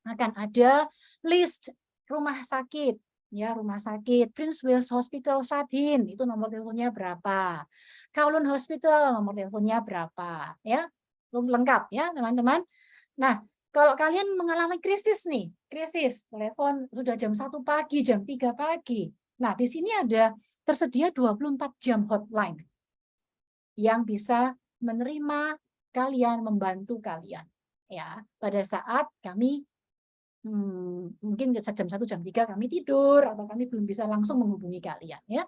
akan ada list rumah sakit. Ya, rumah sakit Prince Wales Hospital Sha Tin, itu nomor teleponnya berapa. Kowloon Hospital, nomor teleponnya berapa. Ya, lengkap ya teman-teman. Nah, kalau kalian mengalami krisis nih, krisis, telepon sudah jam 1 pagi, jam 3 pagi. Nah, di sini ada tersedia 24 jam hotline yang bisa menerima kalian, membantu kalian, ya. Pada saat kami mungkin jam 1, jam 3 kami tidur atau kami belum bisa langsung menghubungi kalian, ya.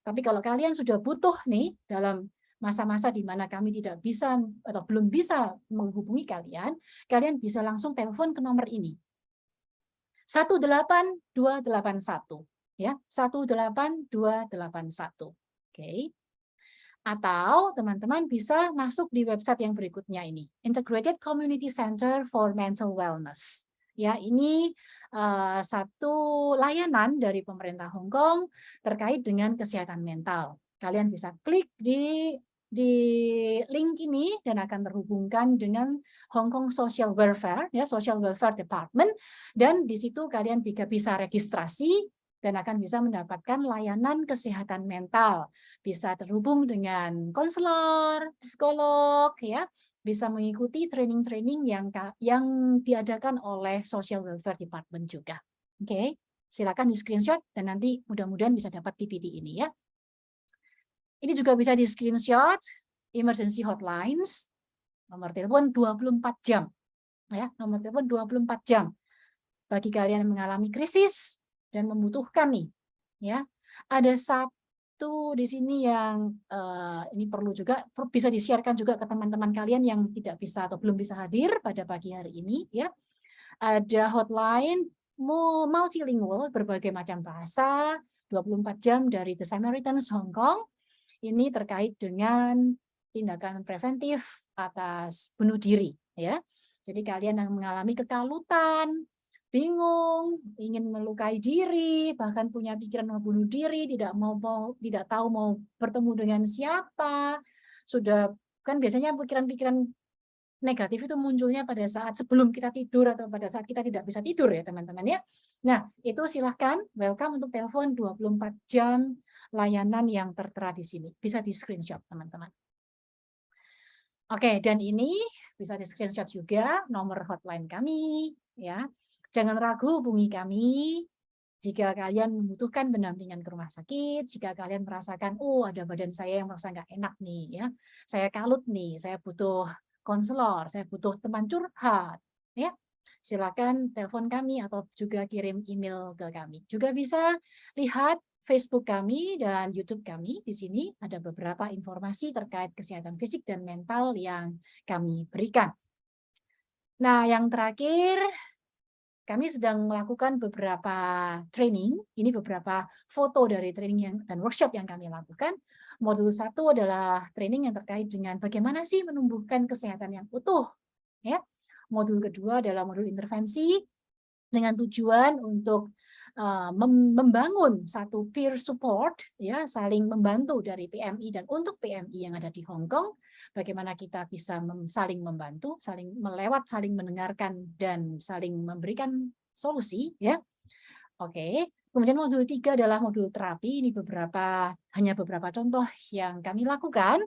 Tapi kalau kalian sudah butuh nih dalam masa-masa di mana kami tidak bisa atau belum bisa menghubungi kalian, kalian bisa langsung telepon ke nomor ini. 18281, ya. 18281. Oke. Atau teman-teman bisa masuk di website yang berikutnya ini, Integrated Community Center for Mental Wellness. Ya, ini satu layanan dari pemerintah Hong Kong terkait dengan kesehatan mental. Kalian bisa klik di link ini dan akan terhubungkan dengan Hong Kong Social Welfare, ya, Social Welfare Department, dan di situ kalian bisa registrasi dan akan bisa mendapatkan layanan kesehatan mental. Bisa terhubung dengan konselor, psikolog, ya, bisa mengikuti training-training yang diadakan oleh Social Welfare Department juga. Oke, silakan di screenshot dan nanti mudah-mudahan bisa dapat PPT ini ya. Ini juga bisa di screenshot emergency hotlines, nomor telepon 24 jam. Ya, nomor telepon 24 jam. Bagi kalian yang mengalami krisis dan membutuhkan nih, ya. Ada satu di sini yang ini perlu juga bisa di-sharekan juga ke teman-teman kalian yang tidak bisa atau belum bisa hadir pada pagi hari ini, ya. Ada hotline multilingual berbagai macam bahasa 24 jam dari The Samaritans Hong Kong. Ini terkait dengan tindakan preventif atas bunuh diri, ya. Jadi kalian yang mengalami kekalutan, bingung, ingin melukai diri, bahkan punya pikiran mau bunuh diri, tidak tahu mau bertemu dengan siapa, sudah kan biasanya pikiran-pikiran negatif itu munculnya pada saat sebelum kita tidur atau pada saat kita tidak bisa tidur ya teman-teman ya. Nah, itu silahkan welcome untuk telepon 24 jam layanan yang tertera di sini. Bisa di screenshot teman-teman. Oke, dan ini bisa di screenshot juga nomor hotline kami ya. Jangan ragu hubungi kami jika kalian membutuhkan pendampingan ke rumah sakit, jika kalian merasakan, oh ada badan saya yang merasa nggak enak nih, ya, saya kalut nih, saya butuh konselor, saya butuh teman curhat, ya, silakan telepon kami atau juga kirim email ke kami. Juga bisa lihat Facebook kami dan YouTube kami. Di sini ada beberapa informasi terkait kesehatan fisik dan mental yang kami berikan. Nah, yang terakhir, kami sedang melakukan beberapa training. Ini beberapa foto dari training dan workshop yang kami lakukan. Modul 1 adalah training yang terkait dengan bagaimana sih menumbuhkan kesehatan yang utuh. Ya. Modul kedua adalah modul intervensi dengan tujuan untuk membangun satu peer support, ya, saling membantu dari PMI dan untuk PMI yang ada di Hong Kong. Bagaimana kita bisa saling membantu, saling mendengarkan dan saling memberikan solusi, ya. Oke. Kemudian modul 3 adalah modul terapi. Ini hanya beberapa contoh yang kami lakukan,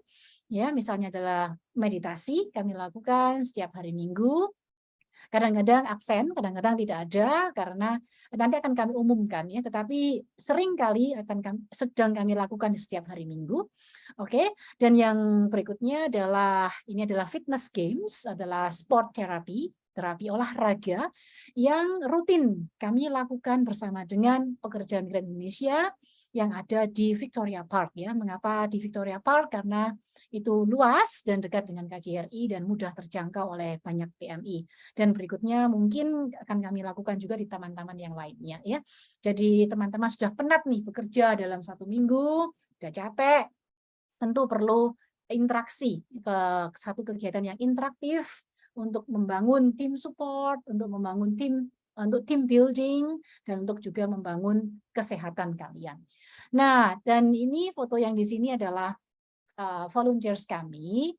ya. Misalnya adalah meditasi kami lakukan setiap hari Minggu. Kadang-kadang absen, kadang-kadang tidak ada karena nanti akan kami umumkan ya, tetapi sering kali sedang kami lakukan di setiap hari Minggu. Oke, dan yang berikutnya adalah ini adalah fitness games, adalah sport terapi olahraga yang rutin kami lakukan bersama dengan pekerja migran Indonesia yang ada di Victoria Park ya. Mengapa di Victoria Park? Karena itu luas dan dekat dengan KJRI dan mudah terjangkau oleh banyak PMI. Dan berikutnya mungkin akan kami lakukan juga di taman-taman yang lainnya ya. Jadi teman-teman sudah penat nih bekerja dalam 1 minggu, sudah capek, tentu perlu interaksi ke satu kegiatan yang interaktif untuk membangun tim support, untuk membangun team building, dan untuk juga membangun kesehatan kalian. Nah, dan ini foto yang di sini adalah volunteers kami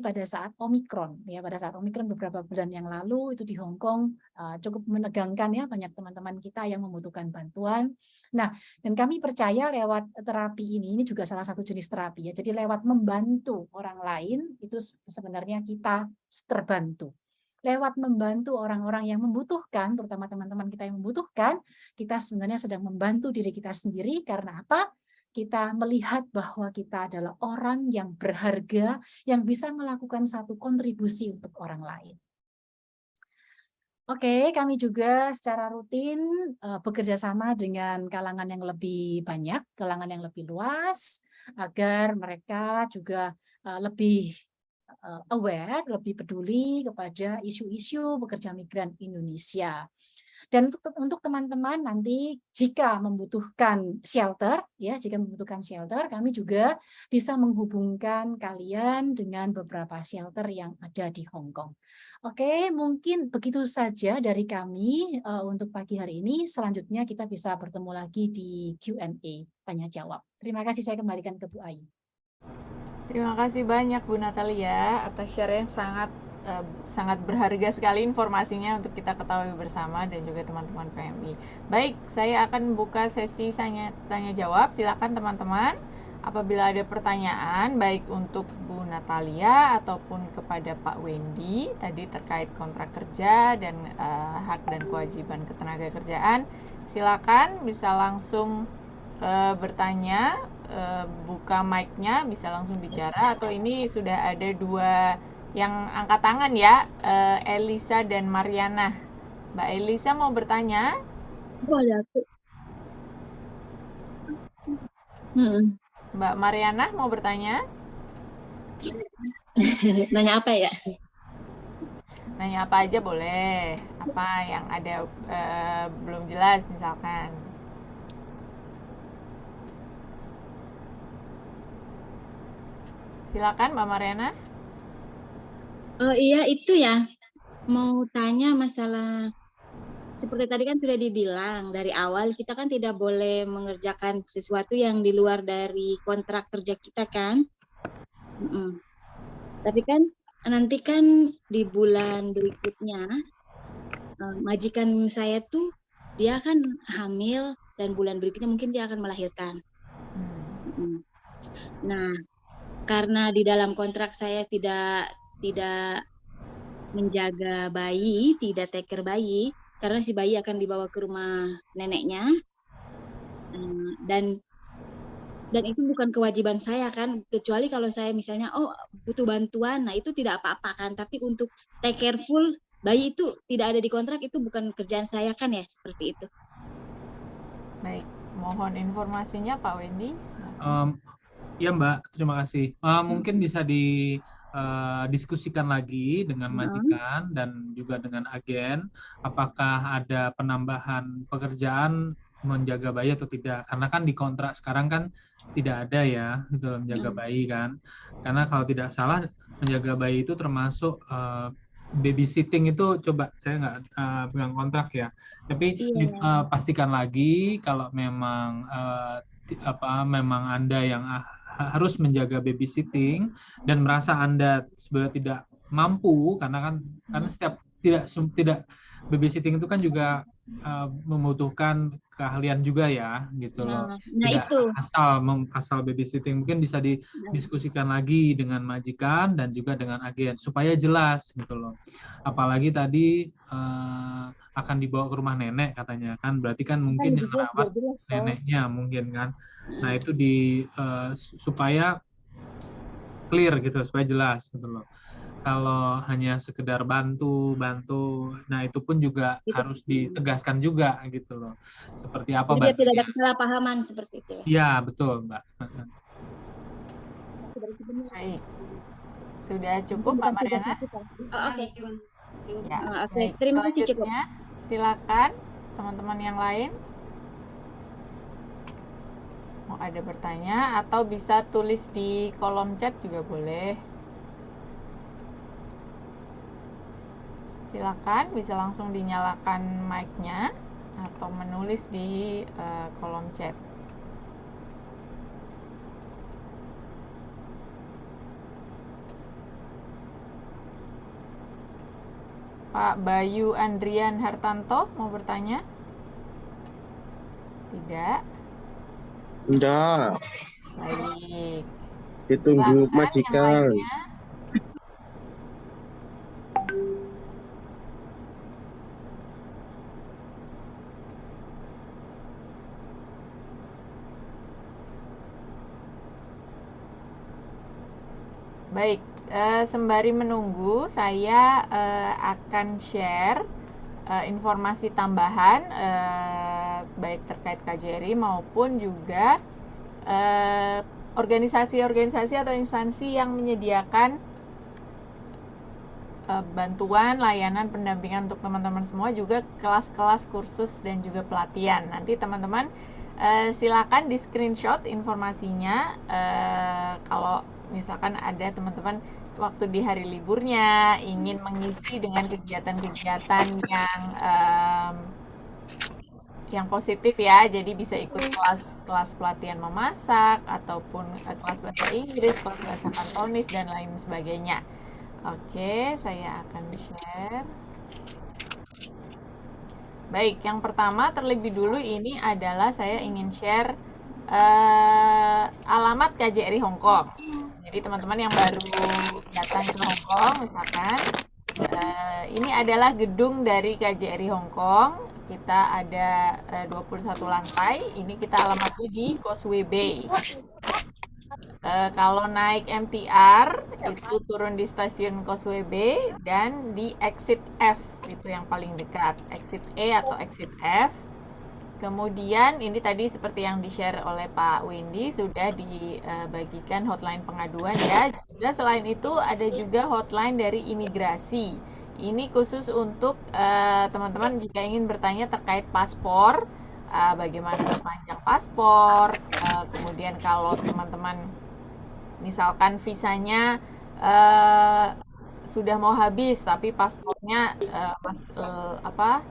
pada saat Omikron ya, pada saat Omikron beberapa bulan yang lalu itu di Hong Kong cukup menegangkan ya, banyak teman-teman kita yang membutuhkan bantuan. Nah, dan kami percaya lewat terapi ini juga salah satu jenis terapi ya. Jadi lewat membantu orang lain itu sebenarnya kita terbantu. Lewat membantu orang-orang yang membutuhkan, terutama teman-teman kita yang membutuhkan, kita sebenarnya sedang membantu diri kita sendiri. Karena apa? Kita melihat bahwa kita adalah orang yang berharga, yang bisa melakukan satu kontribusi untuk orang lain. Oke, kami juga secara rutin bekerja sama dengan kalangan yang lebih banyak, kalangan yang lebih luas, agar mereka juga lebih aware, lebih peduli kepada isu-isu pekerja migran Indonesia. Dan untuk teman-teman nanti jika membutuhkan shelter, ya, kami juga bisa menghubungkan kalian dengan beberapa shelter yang ada di Hong Kong. Oke, mungkin begitu saja dari kami untuk pagi hari ini. Selanjutnya kita bisa bertemu lagi di Q&A, tanya jawab. Terima kasih, saya kembalikan ke Bu Ayu. Terima kasih banyak Bu Natalia atas share yang sangat berharga sekali informasinya untuk kita ketahui bersama dan juga teman-teman PMI. Baik, saya akan buka sesi tanya jawab. Silakan teman-teman, apabila ada pertanyaan baik untuk Bu Natalia ataupun kepada Pak Wendy tadi terkait kontrak kerja dan hak dan kewajiban ketenagakerjaan, silakan bisa langsung bertanya, buka mic-nya, bisa langsung bicara, atau ini sudah ada 2 yang angkat tangan ya, Elisa dan Mariana. Mbak Elisa mau bertanya? Mbak Mariana mau bertanya? Nanya apa ya? Nanya apa aja boleh. Apa yang ada belum jelas misalkan. Silakan Mbak Mariana. Oh iya, itu ya. Mau tanya masalah, seperti tadi kan sudah dibilang, dari awal kita kan tidak boleh mengerjakan sesuatu yang di luar dari kontrak kerja kita kan. Tapi kan nanti kan di bulan berikutnya, majikan saya tuh dia kan hamil dan bulan berikutnya mungkin dia akan melahirkan. Nah, karena di dalam kontrak saya tidak menjaga bayi, tidak take care bayi, karena si bayi akan dibawa ke rumah neneknya, dan itu bukan kewajiban saya kan, kecuali kalau saya misalnya butuh bantuan, nah itu tidak apa-apa kan, tapi untuk take care full bayi itu tidak ada di kontrak, itu bukan kerjaan saya kan ya, seperti itu. Baik, mohon informasinya Pak Wendy. Ya Mbak, terima kasih. Mungkin bisa diskusikan lagi dengan majikan dan juga dengan agen, apakah ada penambahan pekerjaan menjaga bayi atau tidak. Karena kan di kontrak sekarang kan tidak ada ya dalam menjaga bayi kan. Karena kalau tidak salah menjaga bayi itu termasuk babysitting itu, coba saya nggak pegang kontrak ya. Tapi pastikan lagi kalau memang memang Anda yang harus menjaga babysitting dan merasa Anda sebenarnya tidak mampu, karena setiap tidak babysitting itu kan juga membutuhkan keahlian juga ya, gitu loh. Nah Tidak itu. asal babysitting, mungkin bisa didiskusikan lagi dengan majikan dan juga dengan agen supaya jelas gitu loh. Apalagi tadi akan dibawa ke rumah nenek katanya kan, berarti kan mungkin yang merawat neneknya mungkin kan. Nah itu supaya clear gitu, supaya jelas gitu loh. Kalau hanya sekedar bantu, nah itu pun juga harus ditegaskan juga gitu loh. Seperti apa Jadi tidak ada bantunya. kesalahpahaman seperti itu ya. Iya, betul, Mbak. Baik. Sudah cukup, Mbak Mariana? Oke. Ya. Oke, Baik. terima kasih cukup. Selanjutnya, silakan teman-teman yang lain. Mau ada bertanya atau bisa tulis di kolom chat juga boleh. Silakan, bisa langsung dinyalakan mic-nya atau menulis di kolom chat. Pak Bayu Andrian Hartanto mau bertanya? Tidak. Enggak, Baik. ditunggu Silakan yang majikan. lainnya. Baik, sembari menunggu, saya akan share informasi tambahan baik terkait KJRI maupun juga organisasi-organisasi atau instansi yang menyediakan bantuan, layanan, pendampingan untuk teman-teman semua, juga kelas-kelas kursus dan juga pelatihan. Nanti teman-teman silakan di screenshot informasinya kalau misalkan ada teman-teman waktu di hari liburnya ingin mengisi dengan kegiatan-kegiatan yang positif ya, jadi bisa ikut kelas pelatihan memasak ataupun kelas bahasa Inggris, kelas bahasa Kantonis dan lain sebagainya. Oke, saya akan share. Baik, yang pertama terlebih dulu ini adalah saya ingin share alamat KJRI Hong Kong. Jadi teman-teman yang baru datang ke Hong Kong misalkan, ini adalah gedung dari KJRI Hong Kong. Kita ada 21 lantai, ini kita alamatnya di Causeway Bay. Kalau naik MTR itu turun di stasiun Causeway Bay dan di exit F, itu yang paling dekat, exit E atau exit F. Kemudian ini tadi seperti yang di-share oleh Pak Windy, sudah dibagikan hotline pengaduan ya. Juga selain itu ada juga hotline dari imigrasi. Ini khusus untuk teman-teman jika ingin bertanya terkait paspor, bagaimana perpanjang paspor, kemudian kalau teman-teman misalkan visanya sudah mau habis tapi paspornya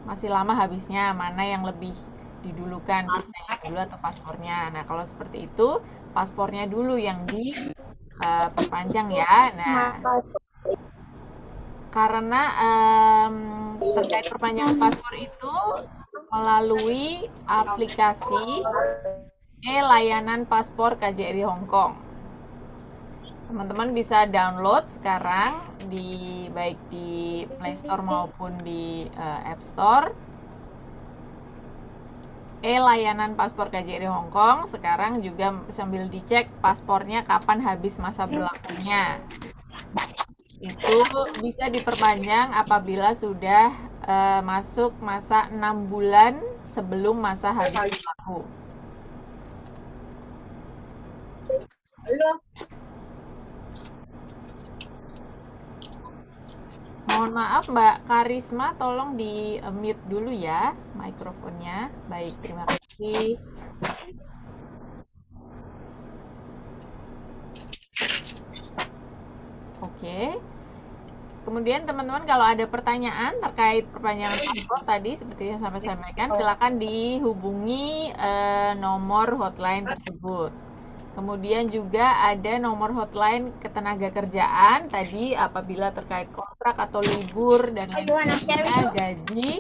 masih lama habisnya, mana yang lebih didulukan, visanya dulu atau paspornya. Nah, kalau seperti itu paspornya dulu yang diperpanjang ya. Nah, karena terkait perpanjangan paspor itu melalui aplikasi layanan paspor KJRI Hong Kong. Teman-teman bisa download sekarang baik di Play Store maupun di App Store. Layanan paspor KJRI Hong Kong. Sekarang juga sambil dicek paspornya kapan habis masa berlakunya. Itu bisa diperpanjang apabila sudah masuk masa 6 bulan sebelum masa habis berlaku. Mohon maaf Mbak Karisma, tolong di mute dulu ya mikrofonnya. Baik, terima kasih. Oke. Kemudian teman-teman kalau ada pertanyaan terkait perpanjangan paspor tadi seperti yang sampai saya sampaikan, silakan dihubungi nomor hotline tersebut. Kemudian juga ada nomor hotline ketenagakerjaan tadi apabila terkait kontrak atau libur dan lain sebagainya, gaji.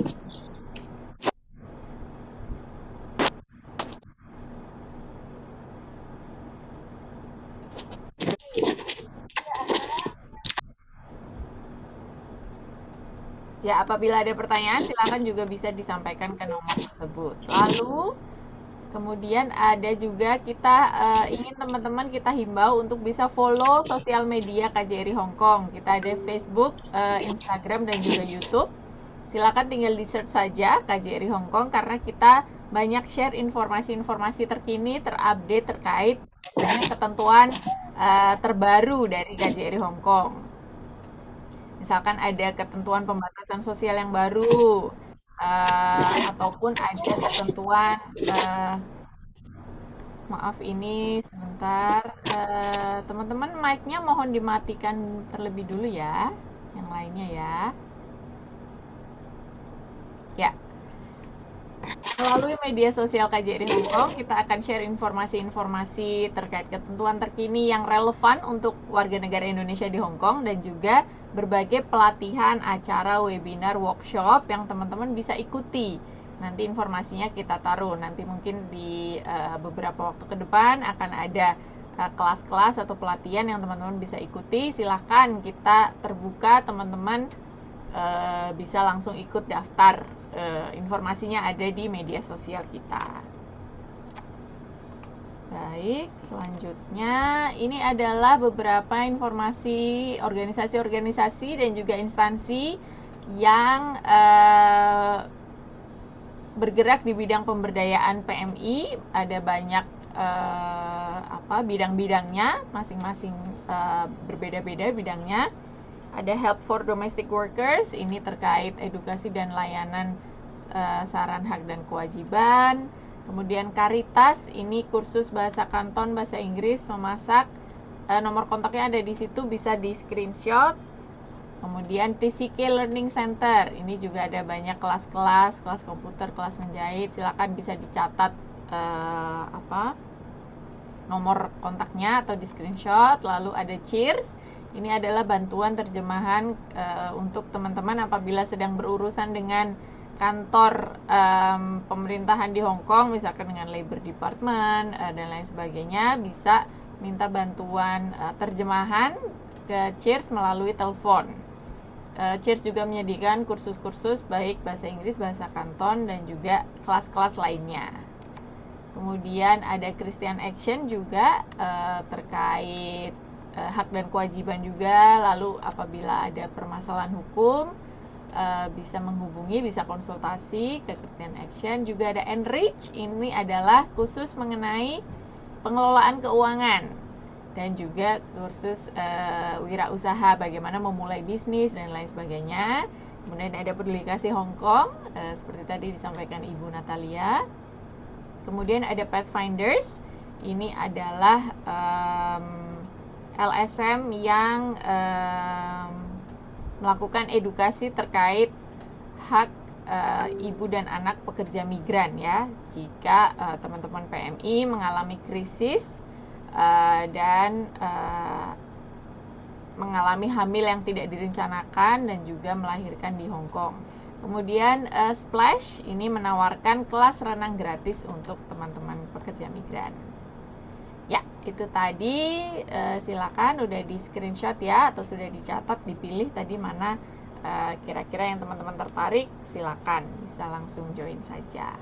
Ya, apabila ada pertanyaan silakan juga bisa disampaikan ke nomor tersebut. Lalu kemudian ada juga kita ingin teman-teman kita himbau untuk bisa follow sosial media KJRI Hong Kong. Kita ada Facebook, Instagram, dan juga YouTube. Silakan tinggal di search saja KJRI Hong Kong karena kita banyak share informasi-informasi terkini, terupdate terkait dengan ketentuan terbaru dari KJRI Hong Kong. Misalkan ada ketentuan pembatasan sosial yang baru, ataupun ada ketentuan maaf ini sebentar teman-teman mic-nya mohon dimatikan terlebih dulu ya, yang lainnya ya. Ya, melalui media sosial KJRI Hong Kong kita akan share informasi-informasi terkait ketentuan terkini yang relevan untuk warga negara Indonesia di Hong Kong dan juga berbagai pelatihan, acara, webinar, workshop yang teman-teman bisa ikuti. Nanti informasinya kita taruh, nanti mungkin di beberapa waktu ke depan akan ada kelas-kelas atau pelatihan yang teman-teman bisa ikuti. Silahkan, kita terbuka, teman-teman bisa langsung ikut daftar. Informasinya ada di media sosial kita. Baik, selanjutnya ini adalah beberapa informasi organisasi-organisasi dan juga instansi yang bergerak di bidang pemberdayaan PMI. Ada banyak bidang-bidangnya, masing-masing berbeda-beda bidangnya. Ada Help for Domestic Workers, ini terkait edukasi dan layanan saran hak dan kewajiban. Kemudian Caritas, ini kursus bahasa Kanton, bahasa Inggris, memasak. Nomor kontaknya ada di situ, bisa di screenshot. Kemudian TCK Learning Center, ini juga ada banyak kelas-kelas, kelas komputer, kelas menjahit. Silakan bisa dicatat nomor kontaknya atau di screenshot. Lalu ada Cheers, ini adalah bantuan terjemahan untuk teman-teman apabila sedang berurusan dengan kantor pemerintahan di Hong Kong, misalkan dengan Labor Department dan lain sebagainya, bisa minta bantuan terjemahan ke Cheers melalui telepon. Cheers juga menyediakan kursus-kursus baik bahasa Inggris, bahasa Kanton, dan juga kelas-kelas lainnya. Kemudian ada Christian Action juga terkait hak dan kewajiban juga. Lalu apabila ada permasalahan hukum bisa menghubungi, bisa konsultasi ke Christian Action. Juga ada Enrich, ini adalah khusus mengenai pengelolaan keuangan dan juga kursus wirausaha, bagaimana memulai bisnis dan lain sebagainya. Kemudian ada Peduli Kasih Hong Kong, seperti tadi disampaikan Ibu Natalia. Kemudian ada Pathfinders, ini adalah LSM yang melakukan edukasi terkait hak ibu dan anak pekerja migran ya. Jika teman-teman PMI mengalami krisis dan mengalami hamil yang tidak direncanakan dan juga melahirkan di Hong Kong. Kemudian Splash ini menawarkan kelas renang gratis untuk teman-teman pekerja migran. Ya, itu tadi silakan udah di screenshot ya, atau sudah dicatat, dipilih tadi mana kira-kira yang teman-teman tertarik, silakan bisa langsung join saja.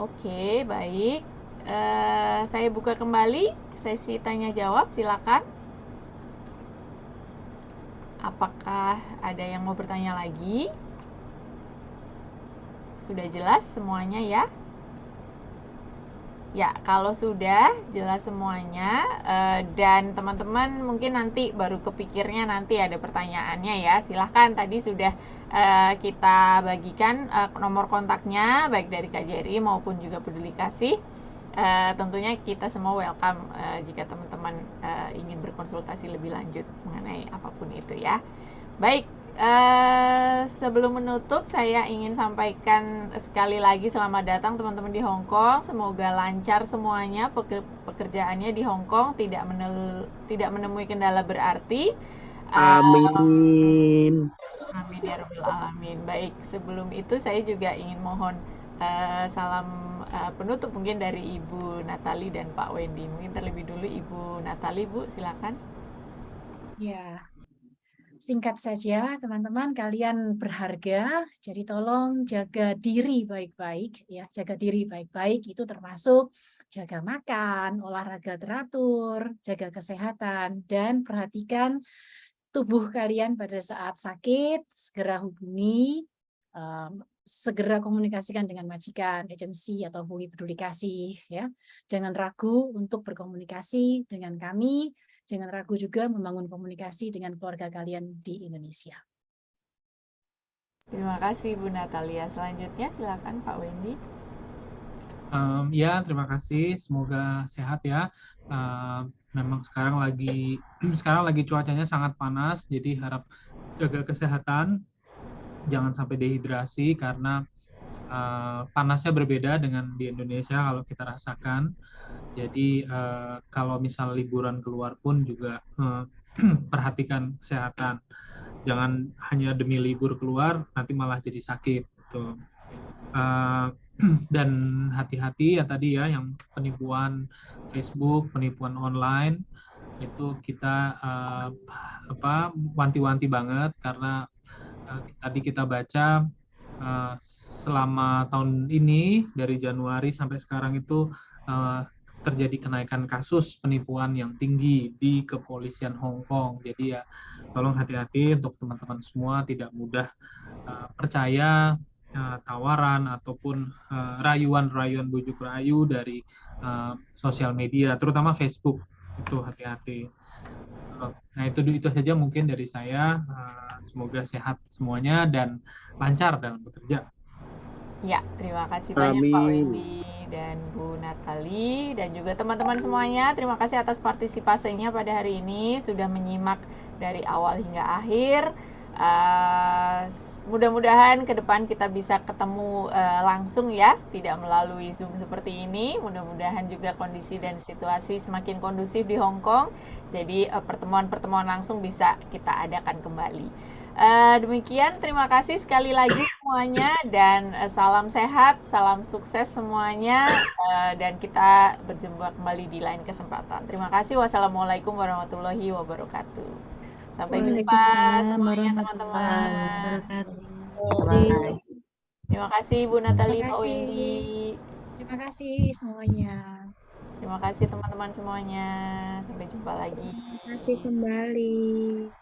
Oke, baik. Saya buka kembali sesi tanya jawab, silakan. Apakah ada yang mau bertanya lagi? Sudah jelas semuanya ya? Ya, kalau sudah jelas semuanya dan teman-teman mungkin nanti baru kepikirnya nanti ada pertanyaannya ya, silahkan. Tadi sudah kita bagikan nomor kontaknya baik dari KJRI maupun juga Peduli Kasih. Tentunya kita semua welcome jika teman-teman ingin berkonsultasi lebih lanjut mengenai apapun itu ya. Baik, Sebelum menutup, saya ingin sampaikan sekali lagi selamat datang teman-teman di Hong Kong. Semoga lancar semuanya, pekerjaannya di Hong Kong tidak menemui kendala berarti. Amin. Amin ya rabbal alamin. Baik, sebelum itu saya juga ingin mohon salam penutup mungkin dari Ibu Natali dan Pak Wendy. Mungkin terlebih dulu Ibu Natali, Bu, silakan. Ya, singkat saja, teman-teman, kalian berharga, jadi tolong jaga diri baik-baik, ya, jaga diri baik-baik itu termasuk jaga makan, olahraga teratur, jaga kesehatan, dan perhatikan tubuh kalian pada saat sakit, segera hubungi, segera komunikasikan dengan majikan, agensi, atau hubungi peduli kasih, ya. Jangan ragu untuk berkomunikasi dengan kami. Jangan ragu juga membangun komunikasi dengan keluarga kalian di Indonesia. Terima kasih Bu Natalia. Selanjutnya silakan Pak Wendy. Ya, terima kasih. Semoga sehat ya. Memang sekarang lagi cuacanya sangat panas, jadi harap jaga kesehatan. Jangan sampai dehidrasi karena panasnya berbeda dengan di Indonesia kalau kita rasakan. Jadi kalau misal liburan keluar pun juga perhatikan kesehatan. Jangan hanya demi libur keluar nanti malah jadi sakit. Gitu. Dan hati-hati ya tadi ya yang penipuan Facebook, penipuan online itu kita wanti-wanti banget karena tadi kita baca selama tahun ini dari Januari sampai sekarang itu terjadi kenaikan kasus penipuan yang tinggi di kepolisian Hong Kong. Jadi ya tolong hati-hati untuk teman-teman semua, tidak mudah percaya tawaran ataupun rayuan-rayuan bujuk rayu dari sosial media, terutama Facebook. Itu hati-hati. Nah itu saja mungkin dari saya. Semoga sehat semuanya dan lancar dalam bekerja. Ya, terima kasih banyak Pak Wendy dan Bu Natali dan juga teman-teman semuanya. Terima kasih atas partisipasinya pada hari ini, sudah menyimak dari awal hingga akhir. Mudah-mudahan ke depan kita bisa ketemu langsung ya, tidak melalui Zoom seperti ini. Mudah-mudahan juga kondisi dan situasi semakin kondusif di Hong Kong. Jadi pertemuan-pertemuan langsung bisa kita adakan kembali. Demikian, terima kasih sekali lagi semuanya dan salam sehat, salam sukses semuanya dan kita berjumpa kembali di lain kesempatan. Terima kasih. Wassalamualaikum warahmatullahi wabarakatuh. Sampai jumpa semuanya teman-teman. Terima kasih Bu Natali, Pak Wendy. Terima kasih semuanya. Terima kasih teman-teman semuanya. Sampai jumpa lagi. Terima kasih kembali.